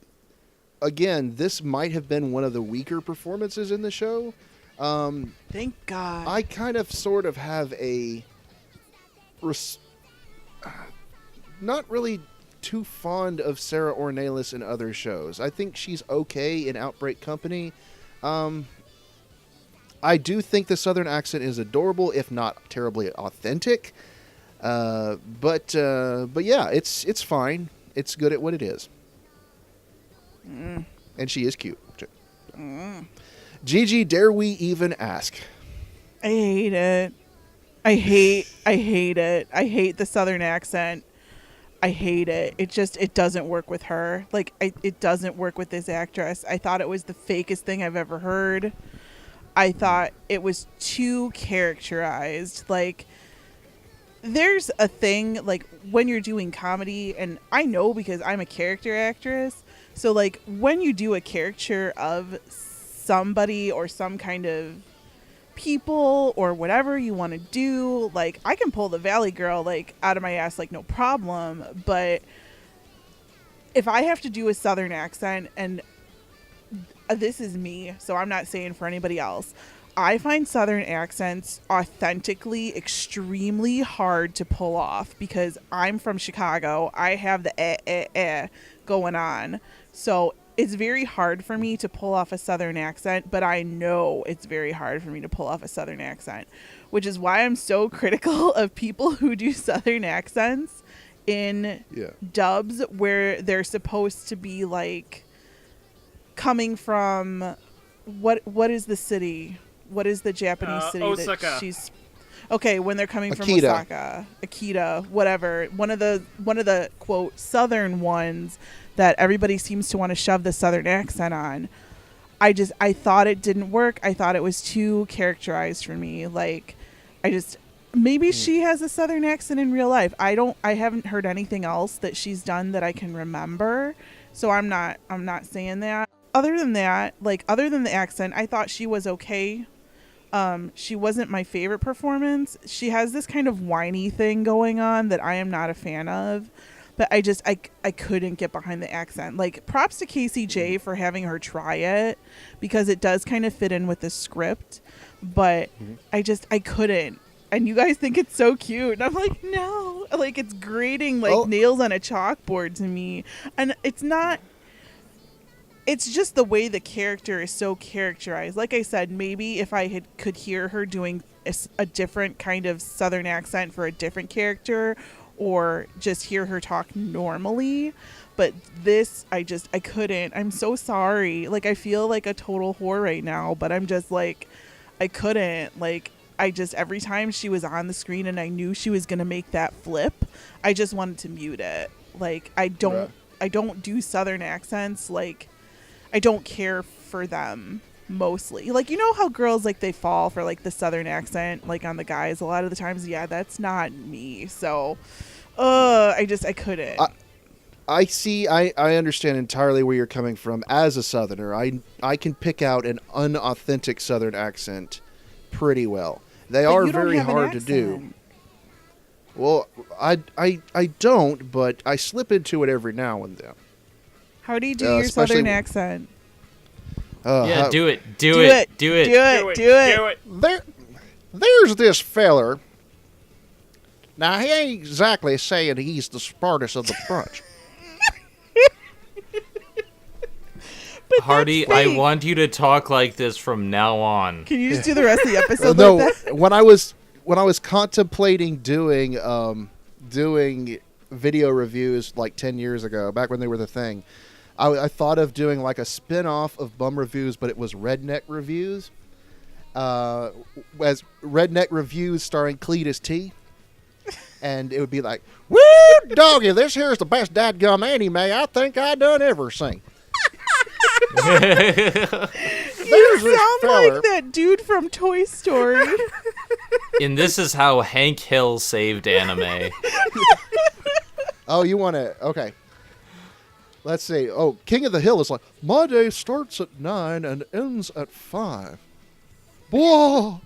again, this might have been one of the weaker performances in the show. Thank God. I kind of sort of have a... not really too fond of Sarah Ornelas in other shows. I think she's okay in Outbreak Company. I do think the Southern accent is adorable, if not terribly authentic. But yeah, it's fine. It's good at what it is. And she is cute. Gigi, dare we even ask? I hate it. I hate it. I hate the Southern accent. I hate it. It doesn't work with her. Like, it doesn't work with this actress. I thought it was the fakest thing I've ever heard. I thought it was too characterized. Like, there's a thing, like, when you're doing comedy, and I know because I'm a character actress, so, like, when you do a caricature of somebody or some kind of people or whatever you want to do, like, I can pull the Valley Girl, like, out of my ass, like, no problem, but if I have to do a Southern accent, and this is me, so I'm not saying for anybody else, I find Southern accents authentically extremely hard to pull off because I'm from Chicago. I have the going on. So it's very hard for me to pull off a Southern accent, but I know it's very hard for me to pull off a Southern accent, which is why I'm so critical of people who do Southern accents in dubs where they're supposed to be like coming from what is the city? what is the Japanese city Osaka. that she's? Okay, when they're coming from Akita. Osaka, Akita, whatever. One of the quote southern ones that everybody seems to want to shove the southern accent on. I thought it didn't work. I thought it was too characterized for me. Like, maybe she has a southern accent in real life. I haven't heard anything else that she's done that I can remember. So I'm not saying that. Other than that, like, other than the accent, I thought she was okay. She wasn't my favorite performance. She has this kind of whiny thing going on that I am not a fan of, but I couldn't get behind the accent. Like, props to KCJ for having her try it, because it does kind of fit in with the script, but I couldn't. And you guys think it's so cute, and I'm like, no, like, it's grating like nails on a chalkboard to me. And it's not. It's just the way the character is so characterized. Like I said, maybe if I could hear her doing a different kind of southern accent for a different character, or just hear her talk normally. But this, I couldn't. I'm so sorry. Like, I feel like a total whore right now, but I'm just like, I couldn't. Like, every time she was on the screen and I knew she was going to make that flip, I just wanted to mute it. Like, I don't do southern accents. Like, I don't care for them mostly. Like, you know how girls, like, they fall for, like, the southern accent, like, on the guys a lot of the times? Yeah, that's not me. So, I couldn't. I see. I understand entirely where you're coming from. As a Southerner, I can pick out an unauthentic Southern accent pretty well. They But are you don't very have an hard to do. accent. Well, I don't, but I slip into it every now and then. How do you do your especially southern accent? Yeah, how- do it. There's this feller. Now, he ain't exactly saying he's the smartest of the bunch. Hardy, I want you to talk like this from now on. Can you just do the rest of the episode No, like that? when I was contemplating doing video reviews like 10 years ago, back when they were the thing, I thought of doing like a spin-off of Bum Reviews, but it was Redneck Reviews. As Redneck Reviews starring Cletus T. And it would be like, woo, doggy, this here's the best dadgum anime I think I done ever seen. You sound like that dude from Toy Story. And this is how Hank Hill saved anime. Oh, you want to... Okay. Let's see. Oh, King of the Hill is like, my day starts at 9 and ends at 5. Whoa!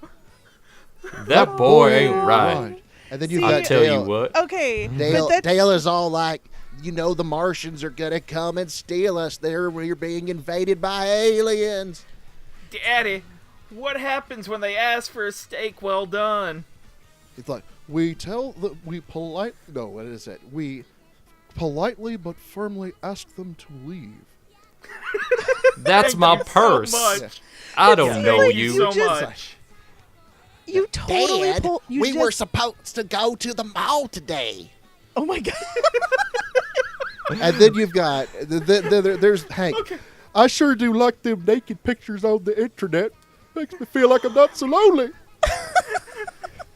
That boy ain't right. And then you've See, got I'll tell Dale. you what. Okay, Dale, but that's, Dale is all like, you know the Martians are going to come and steal us. We're being invaded by aliens. Daddy, what happens when they ask for a steak well done? It's like, we politely but firmly ask them to leave. That's my purse. So much. I don't know Thank you. so just- much. you totally Dad, pulled. You we just, were supposed to go to the mall today. Oh my god! And then you've got, there's Hank. Okay. I sure do like them naked pictures on the internet. Makes me feel like I'm not so lonely.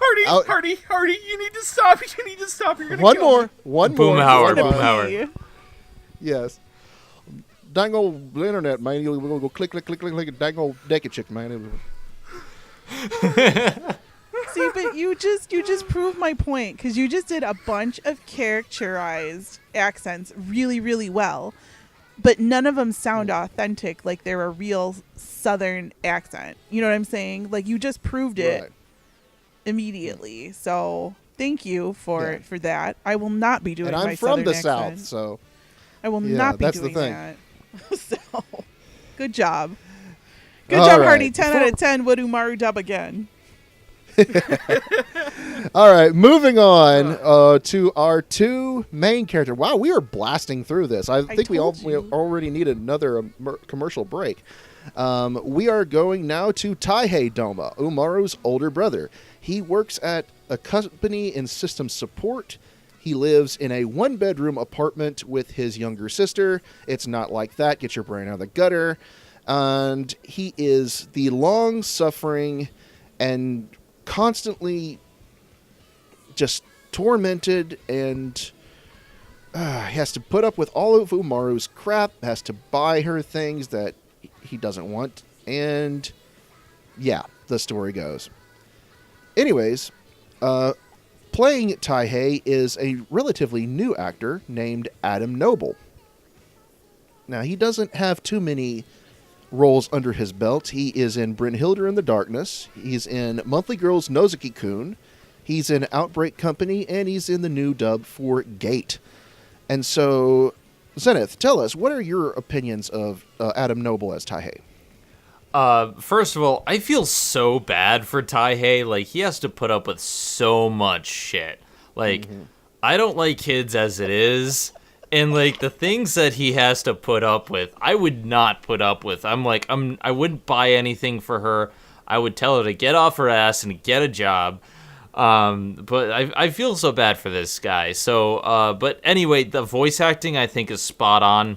Hardy, you need to stop. You need to stop. You're gonna One kill more. me. One Boom more. Howard, One Boom more. Howard. Yes. Dang old internet, man. We're going to go click, and dang old naked chick, man. See, but you just proved my point, because you just did a bunch of characterized accents really, really well, but none of them sound authentic, like they're a real Southern accent. You know what I'm saying? Like, you just proved it Right. immediately. So thank you for Yeah. for that. I will not be doing And my I'm from Southern the accent. South, so. I will Yeah, not be that's the doing thing. that. So, good job. Good All job, right. Hardy. 10 out of 10. Would Umaru dub again? All right, moving on to our two main characters. Wow, we are blasting through this. I think we told you. already need another commercial break. We are going now to Taihei Doma, Umaru's older brother. He works at a company in systems support. He lives in a one-bedroom apartment with his younger sister. It's not like that. Get your brain out of the gutter. And he is the long-suffering and constantly just tormented, and he has to put up with all of Umaru's crap, has to buy her things that he doesn't want, and yeah, the story goes. Anyways, playing Taihei is a relatively new actor named Adam Noble. Now, he doesn't have too many roles under his belt. He is in Brynhildr in the Darkness, he's in Monthly Girls Nozuki-kun, he's in Outbreak Company, and he's in the new dub for Gate. And so, Zenith, tell us, what are your opinions of Adam Noble as Taihei? First of all, I feel so bad for Taihei. Like, he has to put up with so much shit. Like, I don't like kids as it is. And, like, the things that he has to put up with, I would not put up with. I wouldn't buy anything for her. I would tell her to get off her ass and get a job. But I feel so bad for this guy. So, but anyway, the voice acting, I think, is spot on.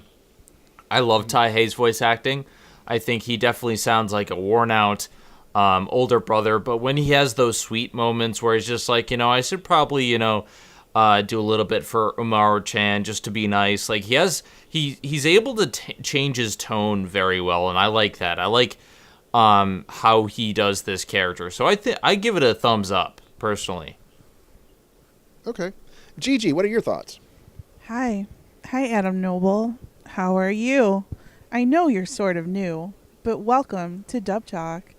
I love Taihei's voice acting. I think he definitely sounds like a worn-out older brother. But when he has those sweet moments where he's just like, I should probably, do a little bit for Umaru-Chan just to be nice. Like, he's able to change his tone very well, and I like that. I like how he does this character. So I give it a thumbs up, personally. Okay. Gigi, what are your thoughts? Hi, Adam Noble. How are you? I know you're sort of new, but welcome to Dub Talk.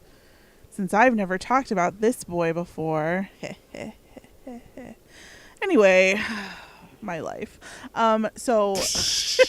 Since I've never talked about this boy before. Anyway, my life. Taihei's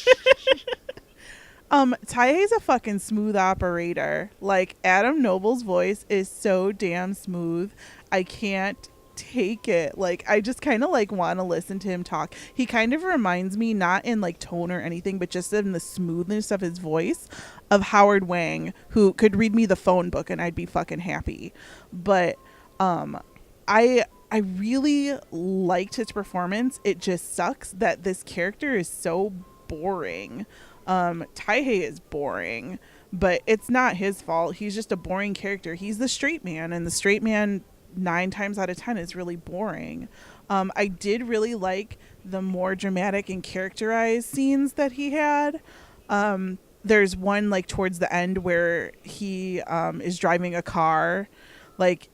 a fucking smooth operator. Like, Adam Noble's voice is so damn smooth. I can't take it. Like, I just kind of like want to listen to him talk. He kind of reminds me, not in like tone or anything, but just in the smoothness of his voice, of Howard Wang, who could read me the phone book and I'd be fucking happy. But I really liked his performance. It just sucks that this character is so boring. Taihei is boring, but it's not his fault. He's just a boring character. He's the straight man, and the straight man 9 times out of 10 is really boring. I did really like the more dramatic and characterized scenes that he had. There's one like towards the end where he is driving a car, like,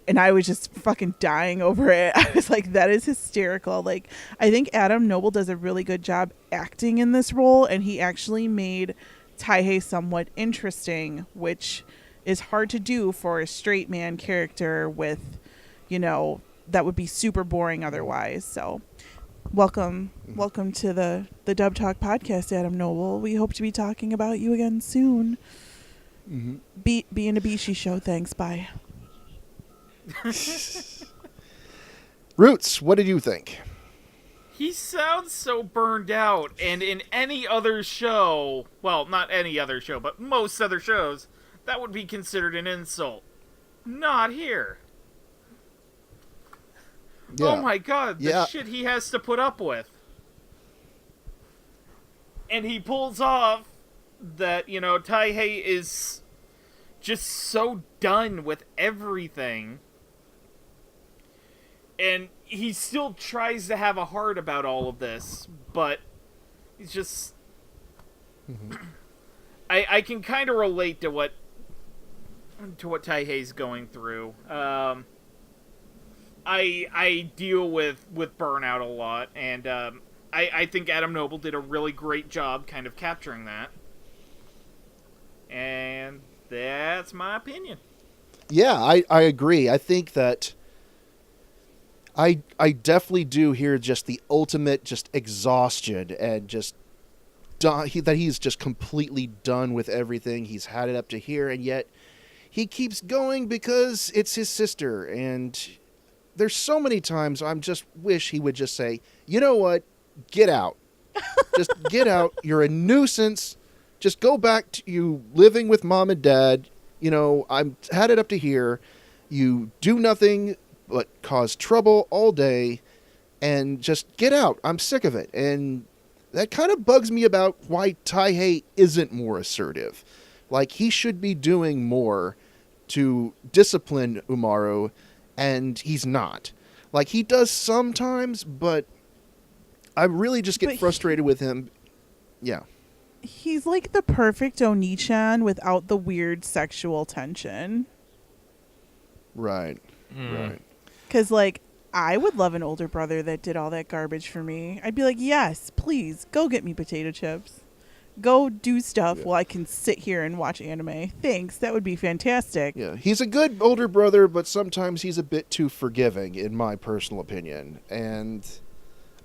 and I was just fucking dying over it. I was like, that is hysterical. Like, I think Adam Noble does a really good job acting in this role, and he actually made Taihei somewhat interesting, which is hard to do for a straight man character with, that would be super boring otherwise. So welcome to the Dub Talk podcast, Adam Noble. We hope to be talking about you again soon. Be in a Bishi show. Thanks. Bye. Roots, what did you think? He sounds so burned out, and in any other show, well, not any other show, but most other shows, that would be considered an insult. Not here. Yeah. Oh my god, the shit he has to put up with. And he pulls off that, Taihei is just so done with everything. And he still tries to have a heart about all of this, but he's just... I can kind of relate to what Taihei's going through. I deal with burnout a lot, and I think Adam Noble did a really great job kind of capturing that. And that's my opinion. Yeah, I agree. I think that I definitely do hear just the ultimate just exhaustion and just done, that he's just completely done with everything. He's had it up to here, and yet he keeps going because it's his sister. And there's so many times I just wish he would just say, you know what, get out. Just get out. You're a nuisance. Just go back to you living with mom and dad. I've had it up to here. You do nothing but cause trouble all day, and just get out. I'm sick of it. And that kind of bugs me about why Taihei isn't more assertive. Like, he should be doing more to discipline Umaru, and he's not. Like, he does sometimes, but I really just get frustrated with him. Yeah. He's like the perfect Oni-chan without the weird sexual tension. Right. Right. Because, like, I would love an older brother that did all that garbage for me. I'd be like, yes, please, go get me potato chips. Go do stuff while I can sit here and watch anime. Thanks, that would be fantastic. Yeah, he's a good older brother, but sometimes he's a bit too forgiving, in my personal opinion. And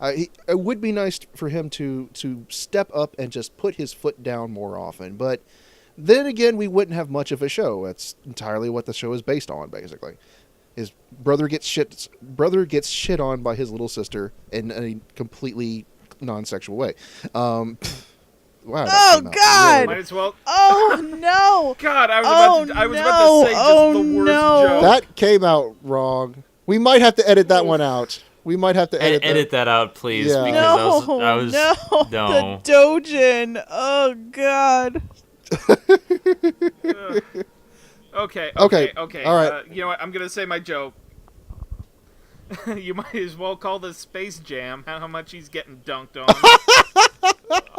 it would be nice for him to step up and just put his foot down more often. But then again, we wouldn't have much of a show. That's entirely what the show is based on, basically. His brother gets shit on by his little sister in a completely non-sexual way. Wow. Oh God! Might as well. Oh no! God, I was about to say just the worst joke. That came out wrong. We might have to edit that one out. We might have to edit that out, please. Yeah. Because I was no. The Dojin. Oh God. Okay. All right. You know what? I'm gonna say my joke. You might as well call this Space Jam. How much he's getting dunked on.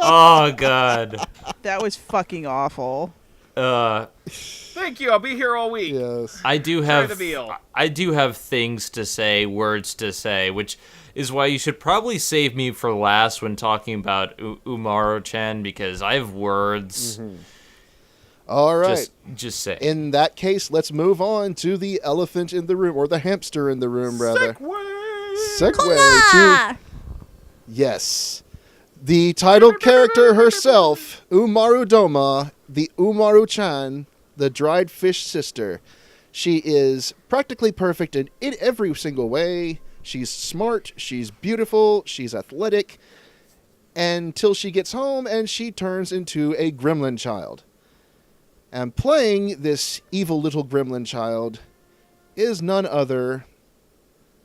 Oh God. That was fucking awful. Thank you. I'll be here all week. Yes. I do have things to say, words to say, which is why you should probably save me for last when talking about Umaru-Chan, because I have words. Mm-hmm. All right. Just say. In that case, let's move on to the elephant in the room, or the hamster in the room, rather. Segue to... Yes. The title character herself, Umaru Doma, the Umaru-Chan, the dried fish sister. She is practically perfect in every single way. She's smart, she's beautiful, she's athletic, until she gets home and she turns into a gremlin child. And playing this evil little gremlin child is none other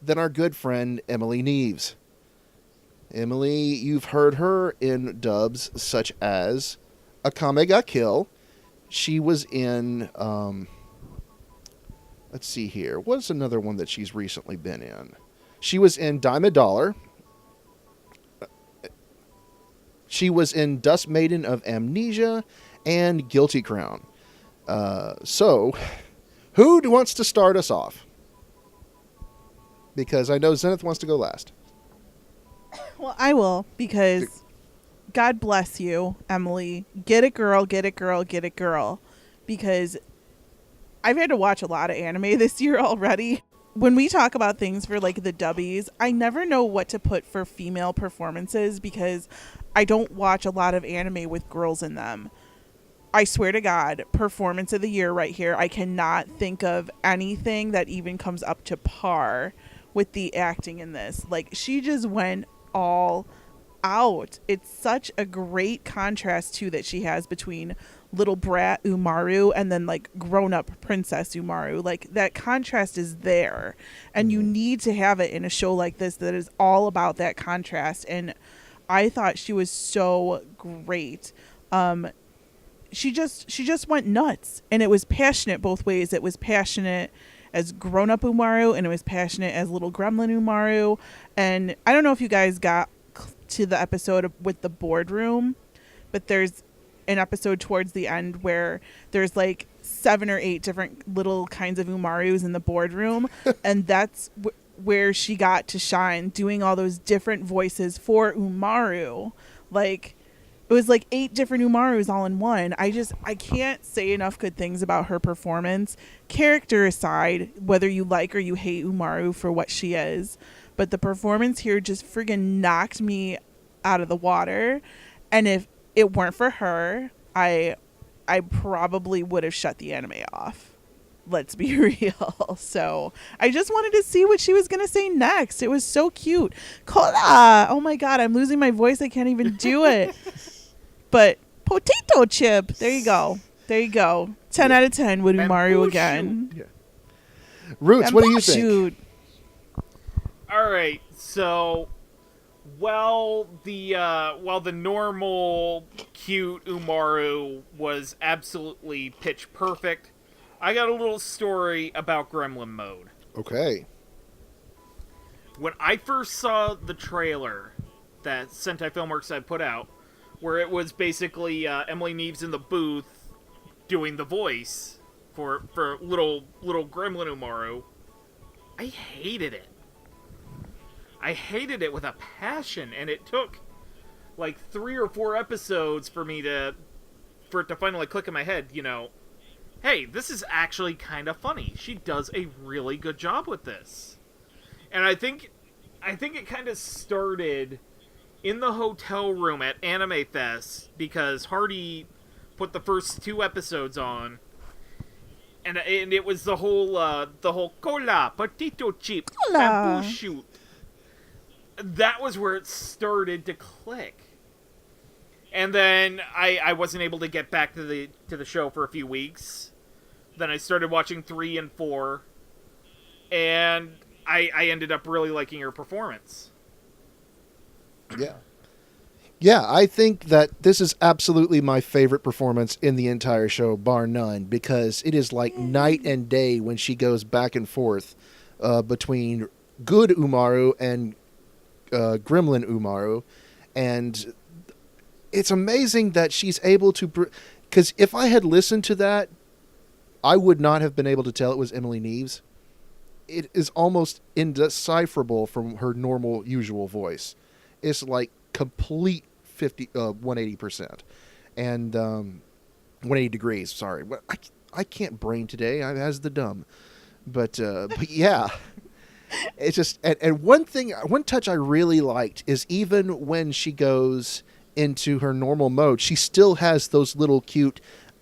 than our good friend Emily Neves. Emily, you've heard her in dubs such as Akame ga Kill. She was in, let's see here. What's another one that she's recently been in? She was in Dime a Dollar. She was in Dust Maiden of Amnesia and Guilty Crown. So, who wants to start us off? Because I know Zenith wants to go last. Well, I will, because God bless you, Emily. Get it, girl, get it, girl, get it, girl. Because I've had to watch a lot of anime this year already. When we talk about things for, like, the dubbies, I never know what to put for female performances because I don't watch a lot of anime with girls in them. I swear to God, performance of the year right here. I cannot think of anything that even comes up to par with the acting in this. Like, she just went all out. It's such a great contrast too that she has between little brat Umaru and then like grown-up princess Umaru. Like, that contrast is there, and you need to have it in a show like this that is all about that contrast. And I thought she was so great. She just went nuts, and it was passionate both ways. It was passionate as grown-up Umaru, and it was passionate as little gremlin Umaru. And I don't know if you guys got to the episode with the boardroom, but there's an episode towards the end where there's like 7 or 8 different little kinds of Umarus in the boardroom, and that's where she got to shine, doing all those different voices for Umaru. Like, it was like 8 different Umarus all in one. I can't say enough good things about her performance. Character aside, whether you like or you hate Umaru for what she is, but the performance here just friggin' knocked me out of the water. And if it weren't for her, I probably would have shut the anime off. Let's be real. So I just wanted to see what she was going to say next. It was so cute. Cola! Oh my God, I'm losing my voice. I can't even do it. But potato chip. There you go. 10 out of 10 with Umaru again. Yeah. Roots, what do you think? All right, so While the normal cute Umaru was absolutely pitch perfect, I got a little story about Gremlin mode. Okay. When I first saw the trailer that Sentai Filmworks had put out, where it was basically Emily Neves in the booth doing the voice for little Gremlin Umaru, I hated it. I hated it with a passion, and it took like 3 or 4 episodes for it to finally click in my head, hey, this is actually kind of funny. She does a really good job with this. And I think it kind of started in the hotel room at Anime Fest, because Hardy put the first 2 episodes on, and it was the whole cola, potato chip, bamboo shoot. That was where it started to click. And then I wasn't able to get back to the show for a few weeks. Then I started watching 3 and 4, and I ended up really liking her performance. Yeah. Yeah, I think that this is absolutely my favorite performance in the entire show, bar none, because it is like night and day when she goes back and forth between good Umaru and Gremlin Umaru, and it's amazing that she's able to, because if I had listened to that, I would not have been able to tell it was Emily Neves. It is almost indecipherable from her normal, usual voice. It's like complete 180%, and 180 degrees. Sorry, I can't brain today. I has the dumb, but yeah. It's just, and one touch I really liked is even when she goes into her normal mode, she still has those little cute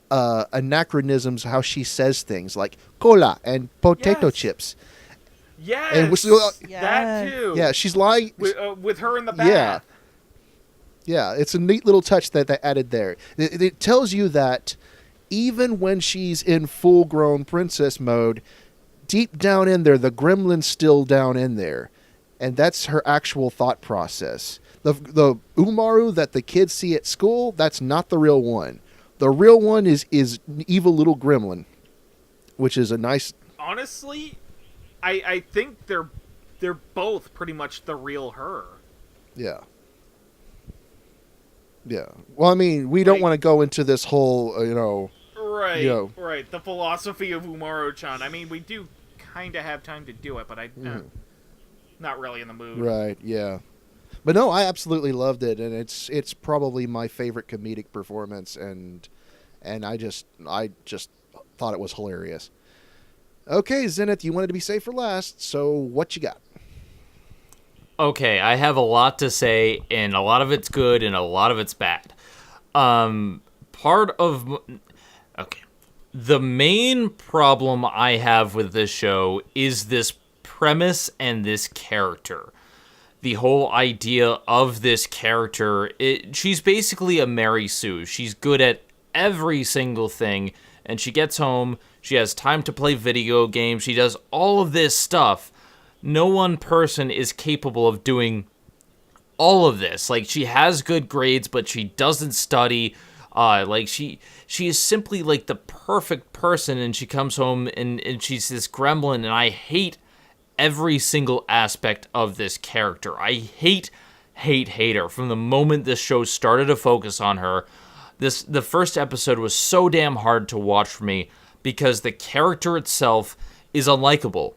anachronisms, how she says things like cola and potato chips. Yes, and that too. Yeah, she's like with her in the bath. Yeah, it's a neat little touch that they added there. It tells you that even when she's in full-grown princess mode, deep down in there, the gremlin's still down in there. And that's her actual thought process. The Umaru that the kids see at school, that's not the real one. The real one is evil little gremlin, which is a nice... Honestly, I think they're both pretty much the real her. Yeah. Yeah. Well, I mean, we don't want to go into this whole, Right, right. The philosophy of Umaru-Chan. I mean, we do kind of have time to do it, but I'm not really in the mood. Right, yeah. But no, I absolutely loved it, and it's probably my favorite comedic performance, and I just thought it was hilarious. Okay, Zenith, you wanted to be safe for last, so what you got? Okay, I have a lot to say, and a lot of it's good, and a lot of it's bad. The main problem I have with this show is this premise and this character. The whole idea of this character, she's basically a Mary Sue. She's good at every single thing, and she gets home, she has time to play video games, she does all of this stuff. No one person is capable of doing all of this. Like, she has good grades, but she doesn't study. She is simply like the perfect person, and she comes home and she's this gremlin, and I hate every single aspect of this character. I hate her. From the moment this show started to focus on her, the first episode was so damn hard to watch for me because the character itself is unlikable.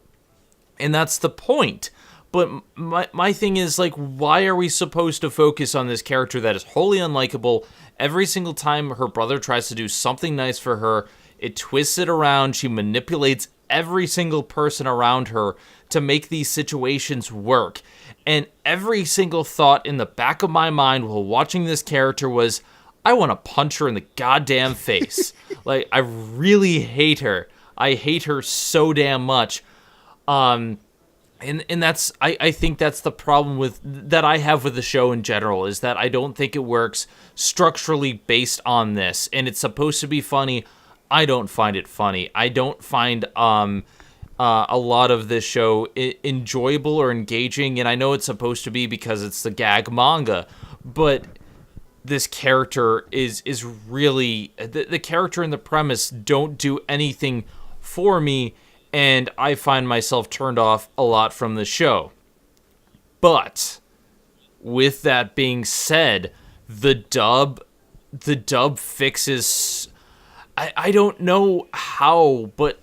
And that's the point. But my thing is, like, why are we supposed to focus on this character that is wholly unlikable? Every single time her brother tries to do something nice for her, it twists it around. She manipulates every single person around her to make these situations work. And every single thought in the back of my mind while watching this character was, I want to punch her in the goddamn face. Like, I really hate her. I hate her so damn much. And that's, I think that's the problem that I have with the show in general, is that I don't think it works structurally based on this. And it's supposed to be funny. I don't find it funny. I don't find a lot of this show enjoyable or engaging, and I know it's supposed to be because it's the gag manga, but this character is really... The character and the premise don't do anything for me, and I find myself turned off a lot from the show. But with that being said, the dub fixes... I don't know how, but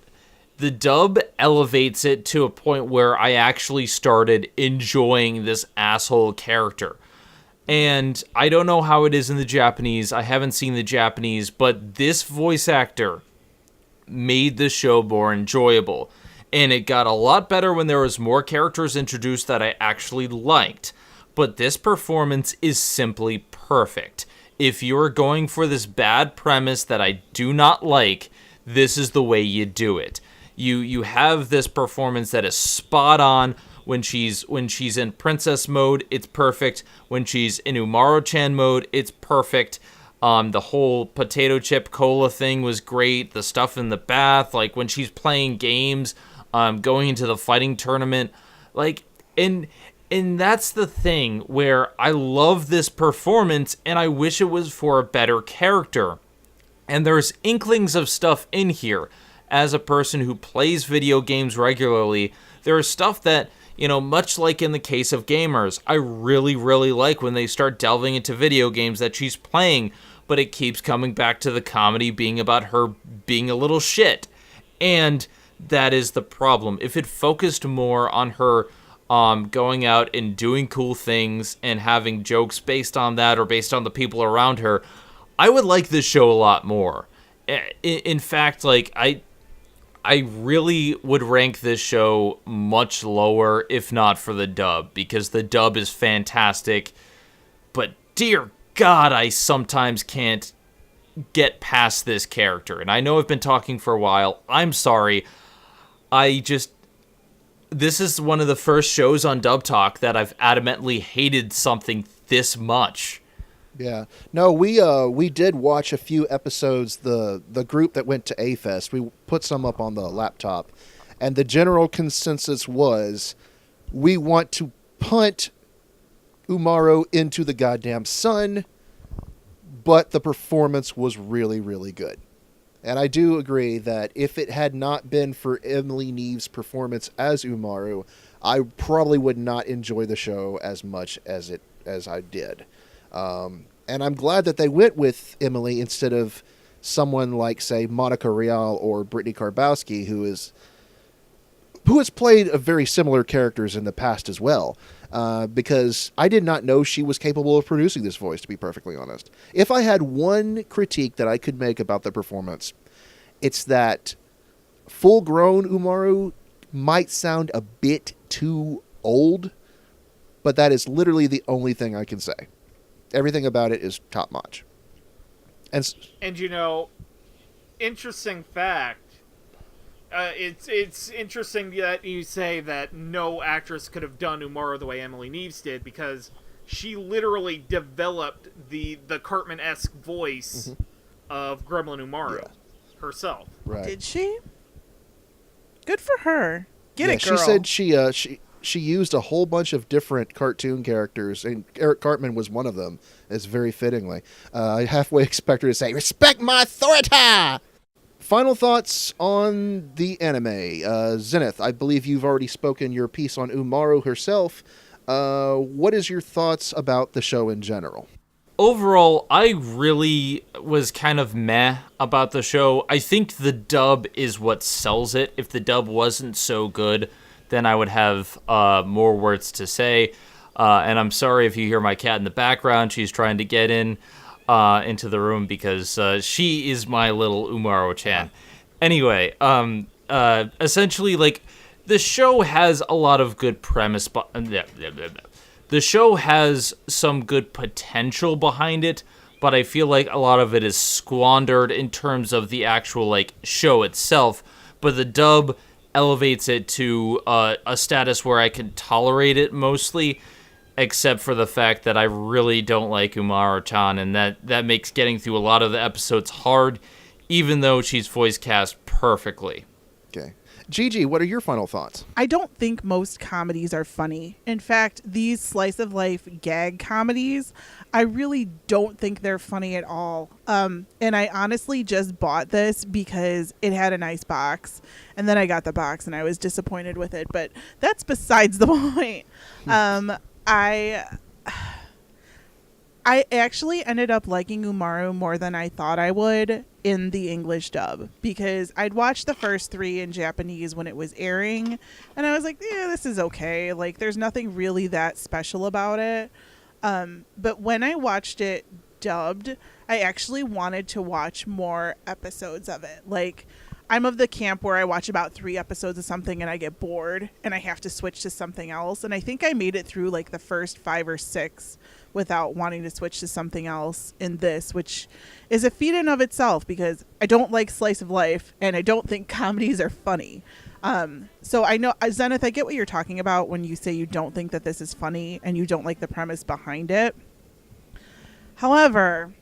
the dub elevates it to a point where I actually started enjoying this asshole character. And I don't know how it is in the Japanese. I haven't seen the Japanese, but this voice actor made the show more enjoyable. And it got a lot better when there was more characters introduced that I actually liked. But this performance is simply perfect. If you're going for this bad premise that I do not like, this is the way you do it. You have this performance that is spot on. When she's in princess mode, it's perfect. When she's in Umaru-Chan mode, it's perfect. The whole potato chip cola thing was great. The stuff in the bath, like when she's playing games, going into the fighting tournament, like, and that's the thing where I love this performance, and I wish it was for a better character. And there's inklings of stuff in here. As a person who plays video games regularly, there is stuff that, you know, much like in the case of gamers, I really, really like when they start delving into video games that she's playing, but it keeps coming back to the comedy being about her being a little shit. And that is the problem. If it focused more on her going out and doing cool things and having jokes based on that or based on the people around her, I would like this show a lot more. In fact, like, I really would rank this show much lower, if not for the dub, because the dub is fantastic. But dear God, I sometimes can't get past this character. And I know I've been talking for a while. I'm sorry. This is one of the first shows on Dub Talk that I've adamantly hated something this much. Yeah. No, we did watch a few episodes, the group that went to A-Fest. We put some up on the laptop. And the general consensus was, we want to punt Umaru into the goddamn sun, but the performance was really, really good. And I do agree that if it had not been for Emily Neve's performance as Umaru, I probably would not enjoy the show as much as I did. And I'm glad that they went with Emily instead of someone like, say, Monica Rial or Brittany Karbowski, who has played very similar characters in the past as well. Because I did not know she was capable of producing this voice, to be perfectly honest. If I had one critique that I could make about the performance, it's that full-grown Umaru might sound a bit too old, but that is literally the only thing I can say. Everything about it is top-notch. And you know, interesting fact, it's interesting that you say that no actress could have done Umaru the way Emily Neves did, because she literally developed the Cartman-esque voice of Gremlin Umaru herself. Right. Did she? Good for her. Get it, girl. She said she used a whole bunch of different cartoon characters, and Eric Cartman was one of them. It's very fittingly. I halfway expect her to say, "Respect my authority!" Final thoughts on the anime. Zenith, I believe you've already spoken your piece on Umaru herself. What is your thoughts about the show in general? Overall, I really was kind of meh about the show. I think the dub is what sells it. If the dub wasn't so good, then I would have more words to say. And I'm sorry if you hear my cat in the background. She's trying to get into the room because she is my little Umaru-Chan. Anyway, essentially, like, the show has a lot of good premise. The show has some good potential behind it, but I feel like a lot of it is squandered in terms of the actual, like, show itself. But the dub elevates it to a status where I can tolerate it mostly, except for the fact that I really don't like Umaru-Chan, and that makes getting through a lot of the episodes hard, even though she's voice cast perfectly. Okay. Gigi, what are your final thoughts? I don't think most comedies are funny. In fact, these slice of life gag comedies, I really don't think they're funny at all. And I honestly just bought this because it had a nice box, and then I got the box and I was disappointed with it. But that's besides the point. I actually ended up liking Umaru more than I thought I would in the English dub, because I'd watched the first 3 in Japanese when it was airing, and I was like, yeah, this is okay. Like, there's nothing really that special about it. But when I watched it dubbed, I actually wanted to watch more episodes of it. Like, I'm of the camp where I watch about 3 episodes of something and I get bored and I have to switch to something else. And I think I made it through like the first 5 or 6 without wanting to switch to something else in this, which is a feat in of itself, because I don't like slice of life and I don't think comedies are funny. So I know, Zenith, I get what you're talking about when you say you don't think that this is funny and you don't like the premise behind it. However,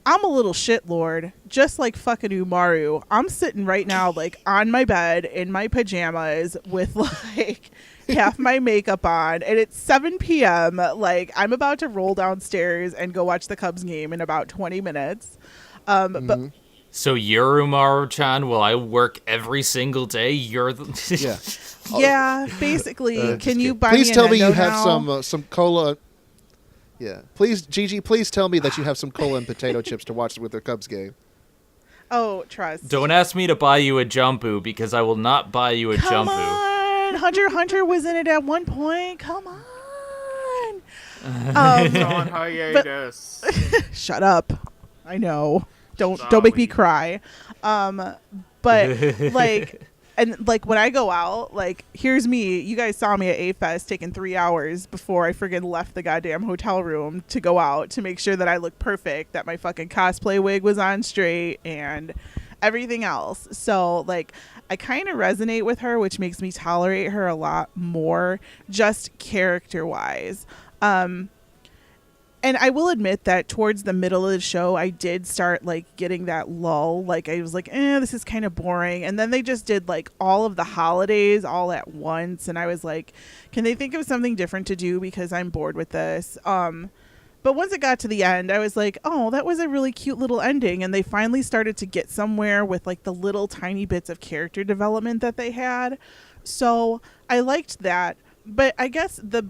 I'm a little shitlord, just like fucking Umaru. I'm sitting right now, like, on my bed in my pajamas with, like, half my makeup on, and it's 7 p.m. Like, I'm about to roll downstairs and go watch the Cubs game in about 20 minutes. But So you're Umaru-Chan? Will I work every single day? You're the... Yeah. yeah, basically, can you buy Please me tell an me you endo have now? some cola. Yeah. Please, Gigi, please tell me that you have some cola and potato chips to watch with the Cubs game. Oh, trust. Don't ask me to buy you a jumpu, because I will not buy you a Come jumpu. on! Hunter x Hunter was in it at one point. Come on! It's on hiatus. Shut up. I know. Don't make me cry. But like, and like when I go out, like, here's me. You guys saw me at A-Fest taking 3 hours before I friggin' left the goddamn hotel room to go out to make sure that I look perfect, that my fucking cosplay wig was on straight and everything else. So like, I kind of resonate with her, which makes me tolerate her a lot more, just character wise. And I will admit that towards the middle of the show, I did start like getting that lull. Like, I was like, this is kind of boring. And then they just did like all of the holidays all at once. And I was like, can they think of something different to do, because I'm bored with this. But once it got to the end, I was like, oh, that was a really cute little ending. And they finally started to get somewhere with like the little tiny bits of character development that they had. So I liked that. But I guess the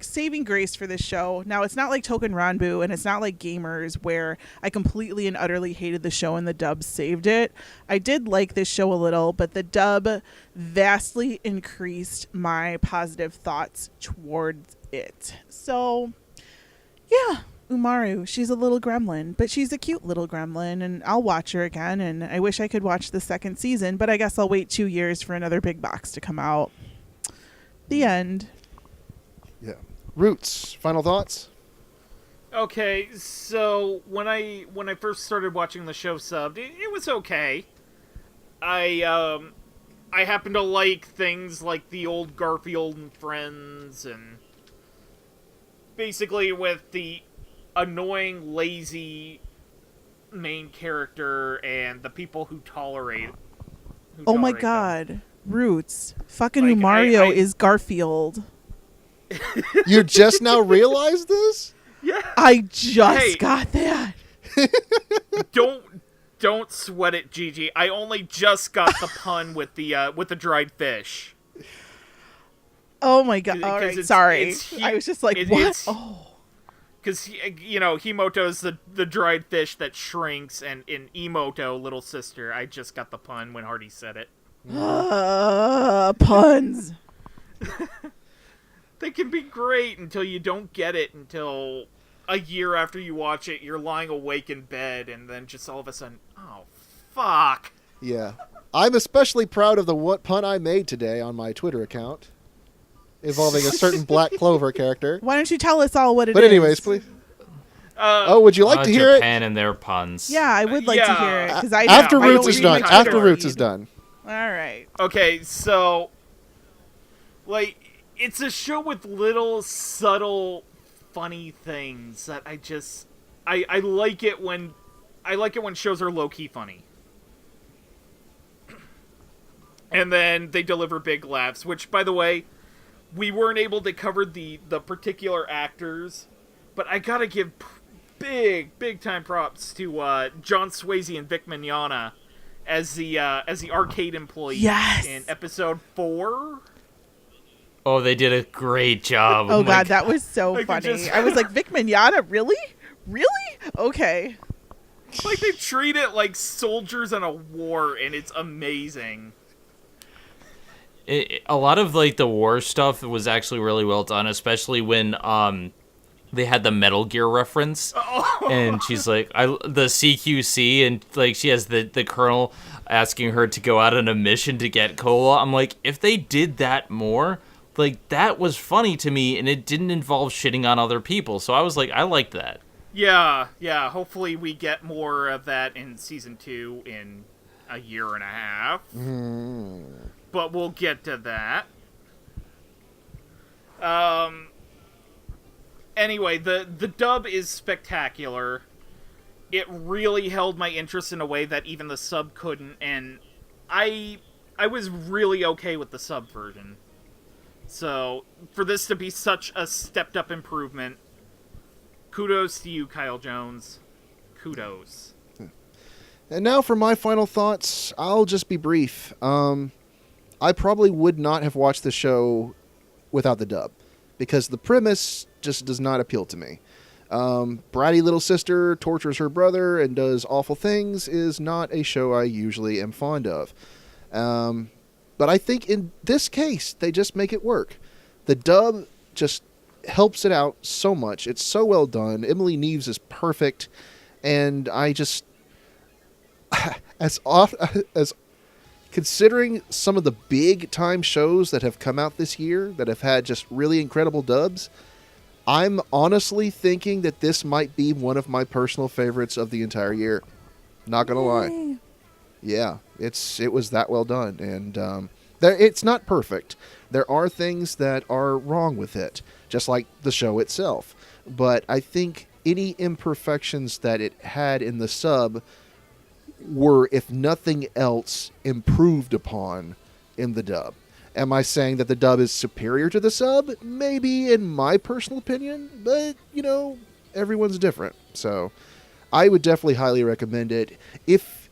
saving grace for this show, now it's not like Token Ranbu and it's not like Gamers, where I completely and utterly hated the show and the dub saved it. I did like this show a little, but the dub vastly increased my positive thoughts towards it. So yeah, Umaru, she's a little gremlin, but she's a cute little gremlin, and I'll watch her again. And I wish I could watch the second season, but I guess I'll wait 2 years for another big box to come out. The end. Yeah. Roots, final thoughts? Okay, so when I first started watching the show subbed, it was okay. I happen to like things like the old Garfield and Friends, and basically with the annoying, lazy main character and the people who tolerate. Oh my them. god, Roots. Fucking Like, Umaru I- is Garfield. You just now realized this? Yeah. I just Hey. got that. Don't sweat it, Gigi. I only just got the pun with the dried fish. Oh my god. All 'Cause right, it's- sorry. it's I was just like, it- what? it's- Oh. Because, Himouto's the dried fish that shrinks, and in Emoto, little sister, I just got the pun when Hardy said it. Puns. They can be great until you don't get it until a year after you watch it. You're lying awake in bed, and then just all of a sudden, oh, fuck. Yeah. I'm especially proud of the what pun I made today on my Twitter account, involving a certain Black Clover character. Why don't you tell us all what it is? But anyways, please. Oh, Would you like to hear it? Japan and their puns. Yeah, I would like to Yeah. hear it, because I After don't- I Roots don't is read done. my After Twitter Roots is feed. done. All right. Okay, so, like, it's a show with little, subtle, funny things that I just... I like it when... I like it when shows are low-key funny. And then they deliver big laughs, which, by the way, we weren't able to cover the particular actors, but I gotta give big time props to John Swayze and Vic Mignogna as the arcade employee in episode 4. Oh, they did a great job. Oh god, that was so Like, funny. I was like, Vic Mignogna, really? Okay. Like, they treat it like soldiers in a war, and it's amazing. A lot of like the war stuff was actually really well done, especially when they had the Metal Gear reference, and she's like, the CQC, and like she has the colonel asking her to go out on a mission to get cola. I'm like, if they did that more, like that was funny to me, and it didn't involve shitting on other people. So I was like, I liked that. Yeah. Hopefully we get more of that in season 2 in a year and a half. But we'll get to that. Anyway, the dub is spectacular. It really held my interest in a way that even the sub couldn't, and I was really okay with the sub version. So, for this to be such a stepped-up improvement, kudos to you, Kyle Jones. Kudos. And now for my final thoughts. I'll just be brief. I probably would not have watched the show without the dub, because the premise just does not appeal to me. Bratty little sister tortures her brother and does awful things is not a show I usually am fond of. But I think in this case, they just make it work. The dub just helps it out so much. It's so well done. Emily Neves is perfect. And I just... as considering some of the big-time shows that have come out this year that have had just really incredible dubs, I'm honestly thinking that this might be one of my personal favorites of the entire year. Not gonna lie. Yeah, it was that well done, and it's not perfect. There are things that are wrong with it, just like the show itself. But I think any imperfections that it had in the sub were, if nothing else, improved upon in the dub. Am I saying that the dub is superior to the sub? Maybe, in my personal opinion, but, everyone's different. So, I would definitely highly recommend it. If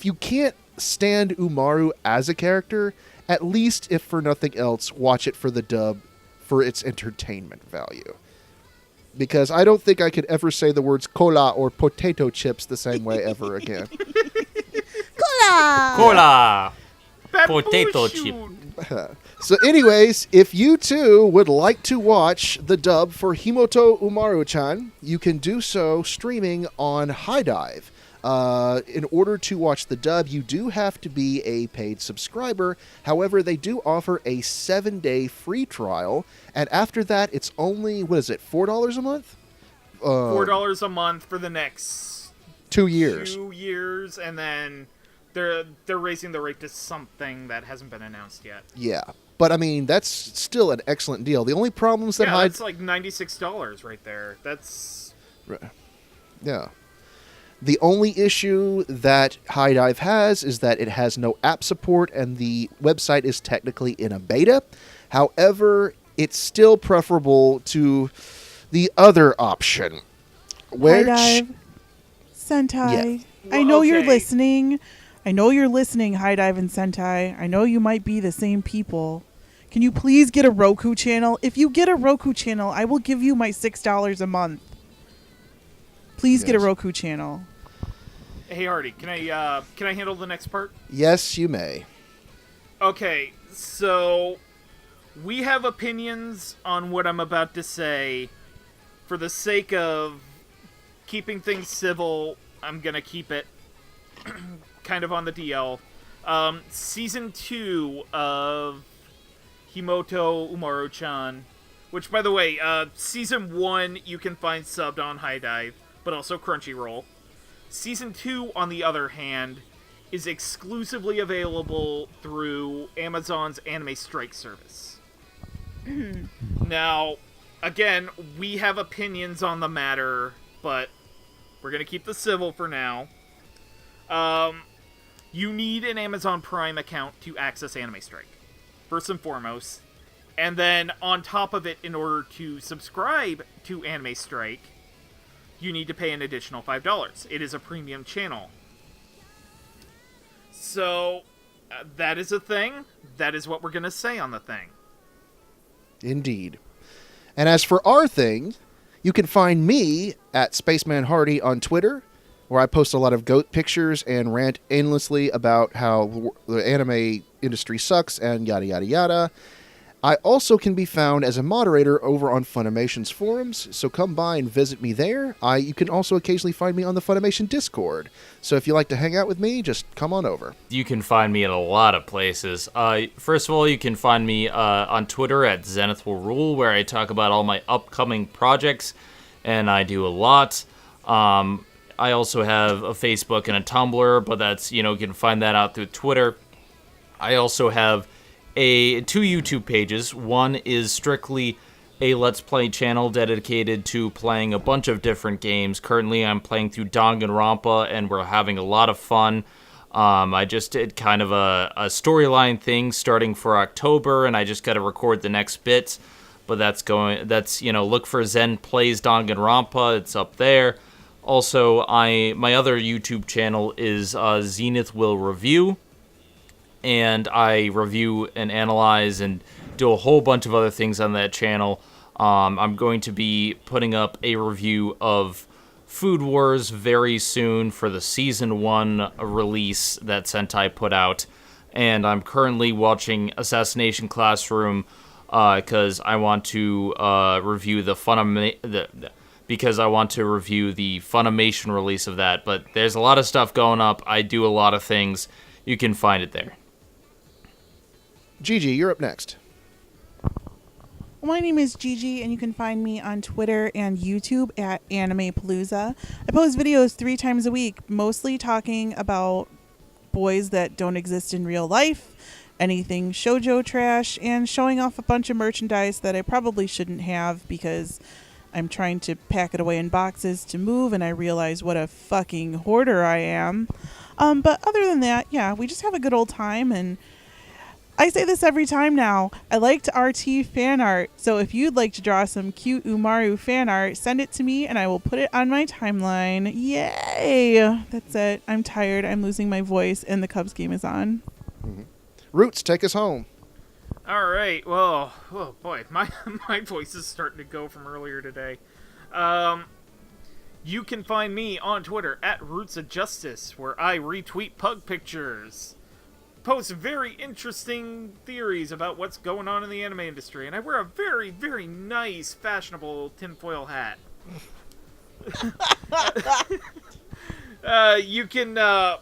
you can't stand Umaru as a character, at least, if for nothing else, watch it for the dub for its entertainment value. Because I don't think I could ever say the words cola or potato chips the same way ever again. Cola! Babu Potato shoot. chip. So anyways, if you too would like to watch the dub for Himouto Umaru-Chan, you can do so streaming on HiDive. In order to watch the dub, you do have to be a paid subscriber. However, they do offer a 7-day free trial, and after that, it's only, $4 a month? $4 a month for the next 2 years. 2 years, and then they're raising the rate to something that hasn't been announced yet. Yeah, but I mean, that's still an excellent deal. The only problems that that's like $96 right there. That's... Yeah. The only issue that HiDive has is that it has no app support and the website is technically in a beta. However, it's still preferable to the other option. HiDive, Sentai. Yeah. I know you're okay. listening. HiDive and Sentai. I know you might be the same people. Can you please get a Roku channel? If you get a Roku channel, I will give you my $6 a month. Please get a Roku channel. Hey, Hardy, can I handle the next part? Yes, you may. Okay, so we have opinions on what I'm about to say. For the sake of keeping things civil, I'm gonna keep it kind of on the DL. Season 2 of Himouto Umaru-Chan, which, by the way, Season 1 you can find subbed on HiDive, but also Crunchyroll. Season 2, on the other hand, is exclusively available through Amazon's Anime Strike service. Now, again, we have opinions on the matter, but we're going to keep the civil for now. You need an Amazon Prime account to access Anime Strike, first and foremost. And then on top of it, in order to subscribe to Anime Strike, you need to pay an additional $5. It is a premium channel. So, that is a thing. That is what we're going to say on the thing. Indeed. And as for our thing, you can find me at Spaceman Hardy on Twitter, where I post a lot of goat pictures and rant endlessly about how the anime industry sucks and yada yada yada. I also can be found as a moderator over on Funimation's forums, so come by and visit me there. You can also occasionally find me on the Funimation Discord, so if you like to hang out with me, just come on over. You can find me at a lot of places. First of all, you can find me on Twitter at Zenith Will Rule, where I talk about all my upcoming projects, and I do a lot. I also have a Facebook and a Tumblr, but that's, you can find that out through Twitter. I also have two YouTube pages. One is strictly a Let's Play channel dedicated to playing a bunch of different games. Currently, I'm playing through Danganronpa, and we're having a lot of fun. I just did kind of a storyline thing starting for October, and I just got to record the next bits. But look for Zen Plays Danganronpa. It's up there. Also, my other YouTube channel is Zenith Will Review. And I review and analyze and do a whole bunch of other things on that channel. I'm going to be putting up a review of Food Wars very soon for the Season 1 release that Sentai put out. And I'm currently watching Assassination Classroom because I want to review the Funimation release of that. But there's a lot of stuff going up. I do a lot of things. You can find it there. Gigi, you're up next. My name is Gigi, and you can find me on Twitter and YouTube at Animepalooza. I post videos 3 times a week, mostly talking about boys that don't exist in real life, anything shoujo trash, and showing off a bunch of merchandise that I probably shouldn't have because I'm trying to pack it away in boxes to move, and I realize what a fucking hoarder I am. But other than that, yeah, we just have a good old time, and I say this every time now. I liked RT fan art, so if you'd like to draw some cute Umaru fan art, send it to me and I will put it on my timeline. Yay! That's it. I'm tired. I'm losing my voice, and the Cubs game is on. Mm-hmm. Roots, take us home. All right. Well, oh boy, my voice is starting to go from earlier today. You can find me on Twitter at Roots of Justice, where I retweet pug pictures, post very interesting theories about what's going on in the anime industry, and I wear a very, very nice, fashionable tinfoil hat. You can, I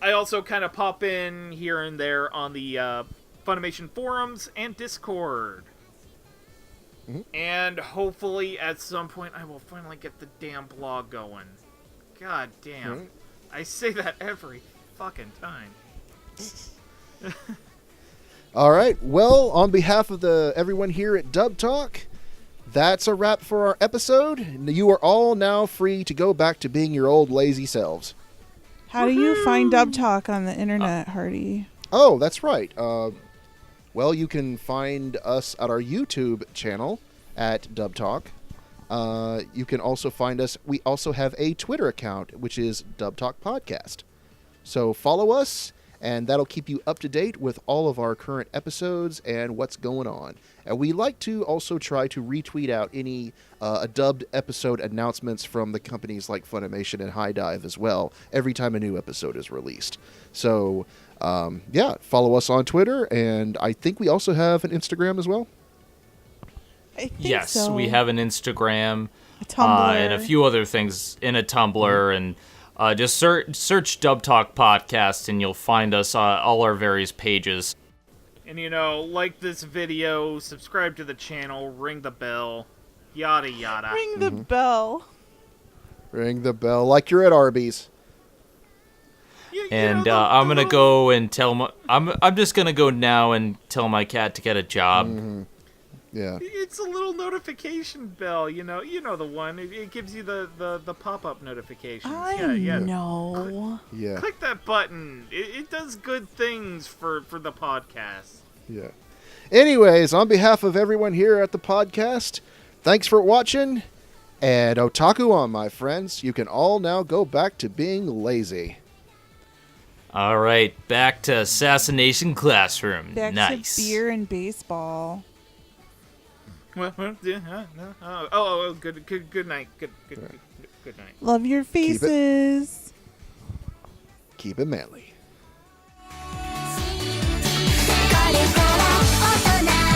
also kind of pop in here and there on the Funimation forums and Discord. Mm-hmm. And hopefully at some point I will finally get the damn blog going. God damn. Mm-hmm. I say that every fucking time. All right. Well, on behalf of everyone here at Dub Talk, that's a wrap for our episode. You are all now free to go back to being your old lazy selves. How do you find Dub Talk on the internet, Hardy? Oh, that's right. Well, you can find us at our YouTube channel at Dub Talk. You can also find us. We also have a Twitter account, which is Dub Talk Podcast. So follow us, and that'll keep you up to date with all of our current episodes and what's going on. And we like to also try to retweet out any dubbed episode announcements from the companies like Funimation and High Dive as well every time a new episode is released. So, yeah, follow us on Twitter, and I think we also have an Instagram as well. Yes, so. We have an Instagram, a Tumblr, and a few other things in a Tumblr, and just search Dub Talk Podcast, and you'll find us all our various pages. And like this video, subscribe to the channel, ring the bell, yada yada. Ring the bell. Ring the bell like you're at Arby's. And I'm gonna go and tell I'm just gonna go now and tell my cat to get a job. Mm-hmm. Yeah. It's a little notification bell, you know the one. It gives you the pop-up notifications. I know. Yeah. Click that button. It does good things for the podcast. Yeah. Anyways, on behalf of everyone here at the podcast, thanks for watching. And otaku on, my friends. You can all now go back to being lazy. All right, back to Assassination Classroom. Back nice. to beer and baseball. Well, yeah, good night. Good night. Love your faces. Keep it manly. これから大人